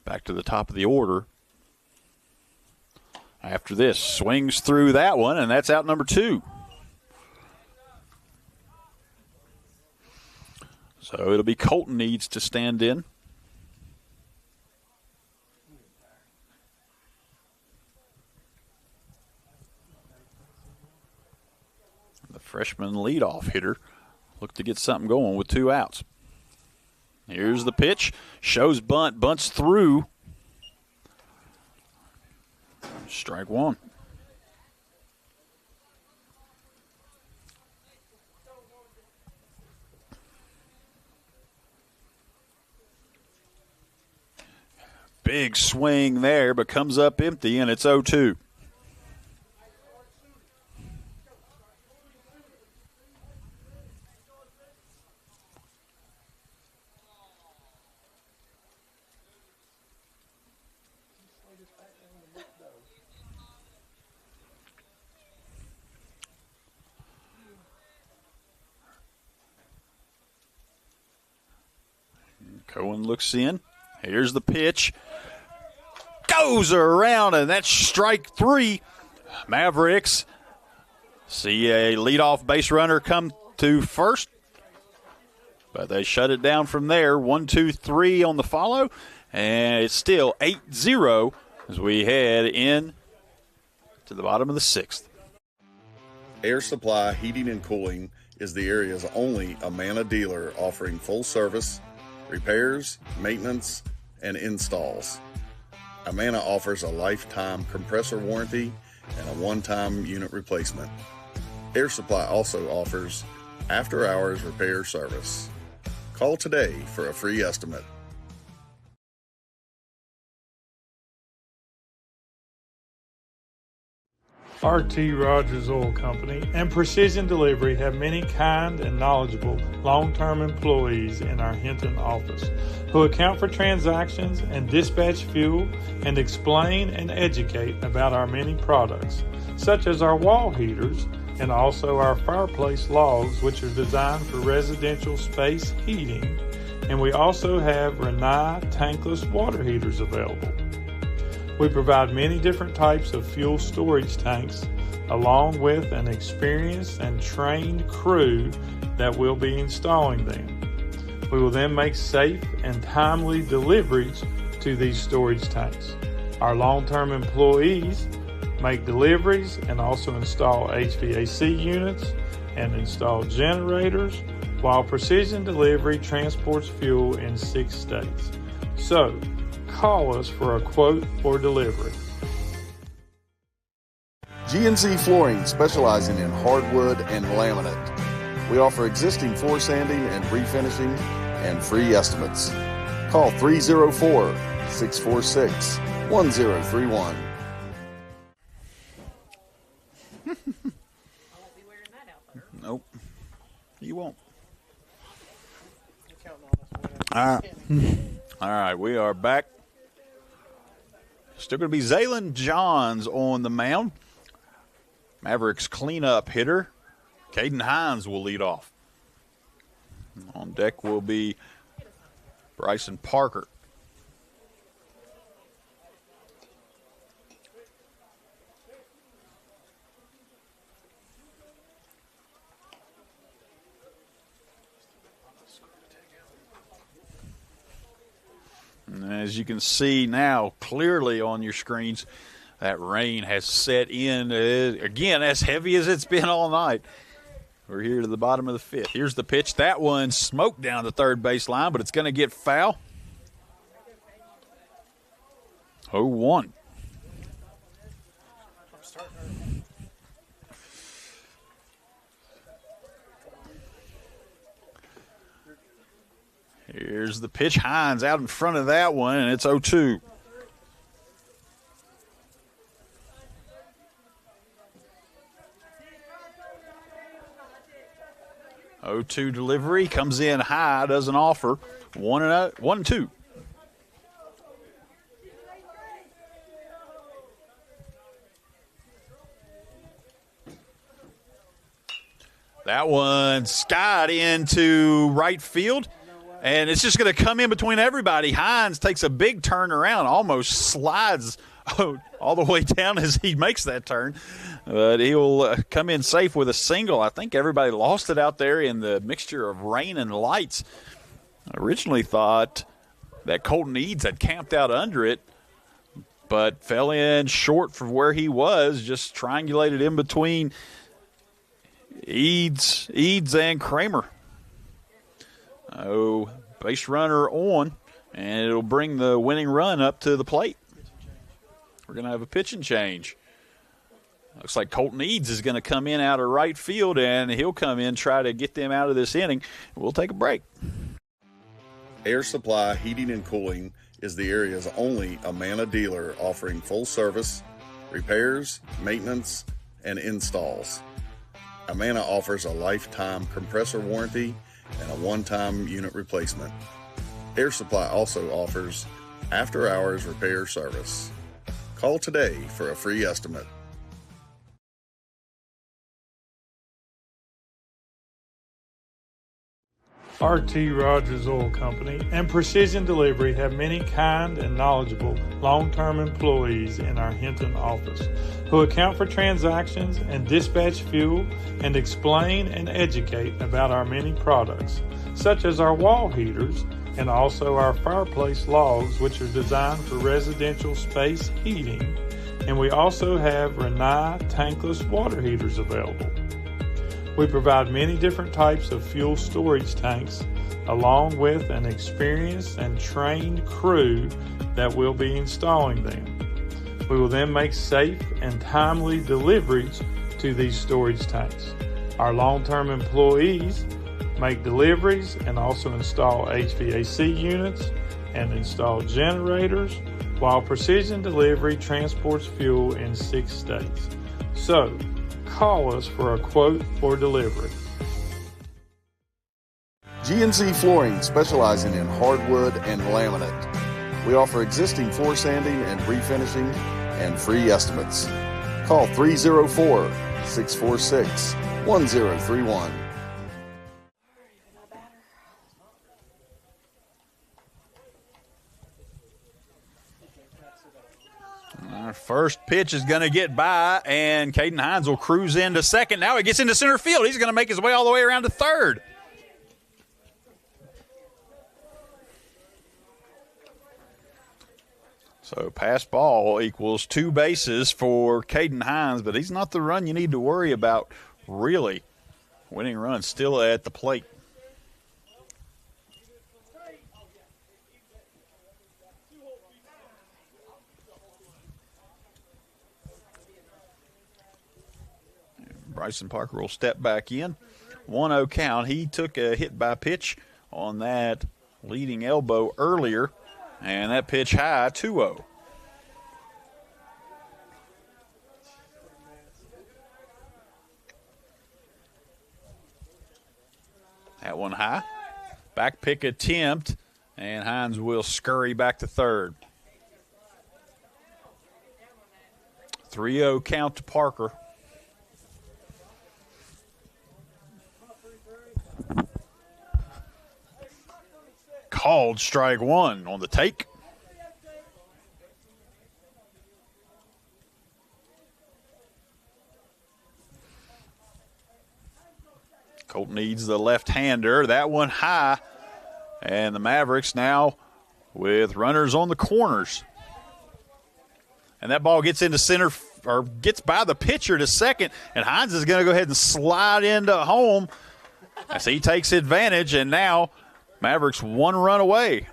back to the top of the order. After this, swings through that one, and that's out number two. So it'll be Colton Eads to stand in. The freshman leadoff hitter looked to get something going with two outs. Here's the pitch. Shows bunt, bunts through. Strike one. Big swing there, but comes up empty, and it's 0-2. Cohen looks in. Here's the pitch. Goes around, and that's strike three. Mavericks see a leadoff base runner come to first, but they shut it down from there. 1-2-3 on the follow, and it's still 8-0 as we head in to the bottom of the sixth. Air Supply Heating and Cooling is the area's only Amana dealer offering full service, repairs, maintenance, and installs. Amana offers a lifetime compressor warranty and a one-time unit replacement. Air Supply also offers after-hours repair service. Call today for a free estimate. RT Rogers Oil Company and Precision Delivery have many kind and knowledgeable long-term employees in our Hinton office who account for transactions and dispatch fuel and explain and educate about our many products, such as our wall heaters and also our fireplace logs, which are designed for residential space heating, and we also have Renai tankless water heaters available. We provide many different types of fuel storage tanks, along with an experienced and trained crew that will be installing them. We will then make safe and timely deliveries to these storage tanks. Our long-term employees make deliveries and also install HVAC units and install generators, while Precision Delivery transports fuel in 6 states. So, call us for a quote or delivery. GNC Flooring, specializing in hardwood and laminate. We offer existing floor sanding and refinishing and free estimates. Call 304-646-1031. Nope, you won't. You're counting on us winning. All right, we are back. Still going to be Zaylon Johns on the mound. Mavericks cleanup hitter. Caden Hines will lead off. On deck will be Bryson Parker. And as you can see now clearly on your screens, that rain has set in, again, as heavy as it's been all night. We're here to the bottom of the fifth. Here's the pitch. That one smoked down the third base line, but it's going to get foul. 0-1. Here's the pitch. Hines out in front of that one, and it's 0-2. O2 delivery comes in high, doesn't offer. 1-2. That one skied into right field, and it's just going to come in between everybody. Hines takes a big turn around, almost slides all the way down as he makes that turn. But he'll come in safe with a single. I think everybody lost it out there in the mixture of rain and lights. I originally thought that Colton Eads had camped out under it, but fell in short from where he was, just triangulated in between Eads and Kramer. Oh, base runner on, and it'll bring the winning run up to the plate. We're going to have a pitching change. Looks like Colton Eads is going to come in out of right field, and he'll come in, try to get them out of this inning. We'll take a break. Air Supply Heating and Cooling is the area's only Amana dealer offering full service, repairs, maintenance, and installs. Amana offers a lifetime compressor warranty and a one-time unit replacement. Air Supply also offers after-hours repair service. Call today for a free estimate. RT Rogers Oil Company and Precision Delivery have many kind and knowledgeable long-term employees in our Hinton office who account for transactions and dispatch fuel and explain and educate about our many products, such as our wall heaters and also our fireplace logs, which are designed for residential space heating, and we also have Renai tankless water heaters available. We provide many different types of fuel storage tanks along with an experienced and trained crew that will be installing them. We will then make safe and timely deliveries to these storage tanks. Our long-term employees make deliveries and also install HVAC units and install generators, while Precision Delivery transports fuel in 6 states. So, call us for a quote for delivery. GNC Flooring, specializing in hardwood and laminate. We offer existing floor sanding and refinishing and free estimates. Call 304-646-1031. Our first pitch is going to get by, and Caden Hines will cruise into second. Now he gets into center field. He's going to make his way all the way around to third. So pass ball equals 2 bases for Caden Hines, but he's not the run you need to worry about, really. Winning run still at the plate. Bryson Parker will step back in. 1-0 count. He took a hit by pitch on that leading elbow earlier, and that pitch high, 2-0. That one high. Back pick attempt, and Hines will scurry back to third. 3-0 count to Parker. Called strike one on the take. Colt needs the left-hander. That one high. And the Mavericks now with runners on the corners. And that ball gets into center, or gets by the pitcher to second, and Hines is going to go ahead and slide into home as he takes advantage, and now Mavericks one run away.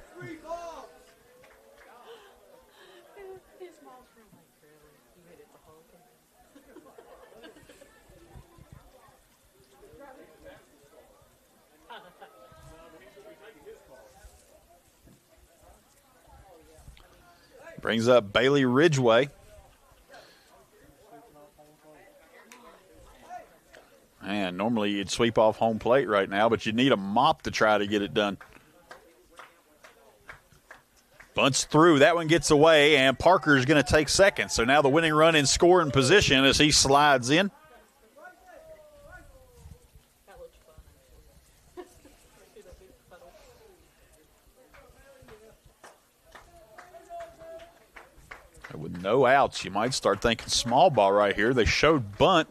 Brings up Bailey Ridgway. Man, normally you'd sweep off home plate right now, but you need a mop to try to get it done. Bunts through. That one gets away, and Parker's going to take second. So now the winning run in scoring position as he slides in. With no outs, you might start thinking small ball right here. They showed bunt.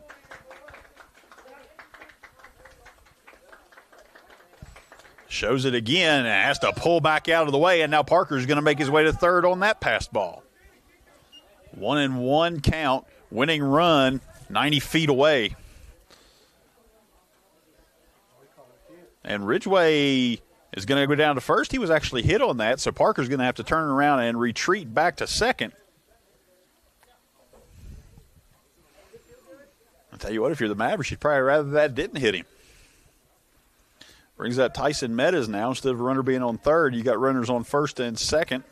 Shows it again and has to pull back out of the way, and now Parker's going to make his way to third on that passed ball. 1-1 count, winning run, 90 feet away. And Ridgway is going to go down to first. He was actually hit on that, so Parker's going to have to turn around and retreat back to second. I'll tell you what, if you're the Mavericks, you'd probably rather that didn't hit him. Brings up Tyson Meadows now. Instead of a runner being on third, you got runners on first and second.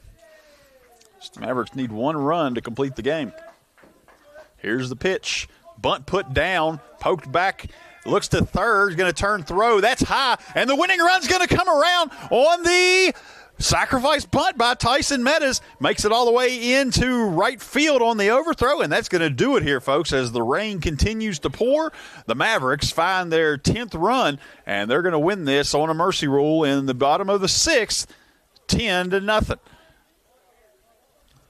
The Mavericks need one run to complete the game. Here's the pitch. Bunt put down, poked back, looks to third, going to turn throw. That's high, and the winning run's going to come around on the sacrifice bunt by Tyson Meadows. Makes it all the way into right field on the overthrow, and that's going to do it here, folks, as the rain continues to pour. The Mavericks find their 10th run, and they're going to win this on a mercy rule in the bottom of the 6th, 10-0.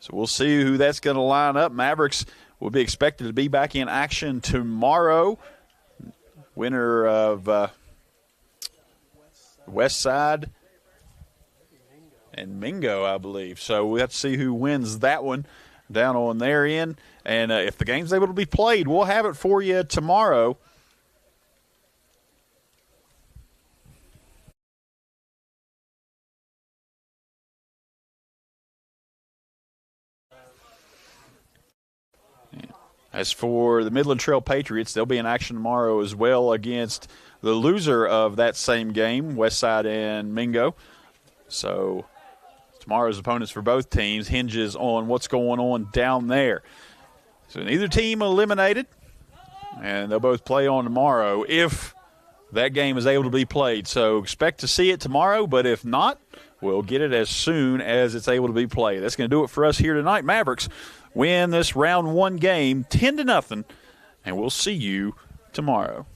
So we'll see who that's going to line up. Mavericks will be expected to be back in action tomorrow. Winner of West Side and Mingo, I believe. So we have to see who wins that one down on their end. And if the game's able to be played, we'll have it for you tomorrow. As for the Midland Trail Patriots, they'll be in action tomorrow as well against the loser of that same game, Westside and Mingo. So tomorrow's opponents for both teams hinges on what's going on down there. So neither team eliminated, and they'll both play on tomorrow if that game is able to be played. So expect to see it tomorrow, but if not, we'll get it as soon as it's able to be played. That's going to do it for us here tonight. Mavericks win this round one game 10-0, and we'll see you tomorrow.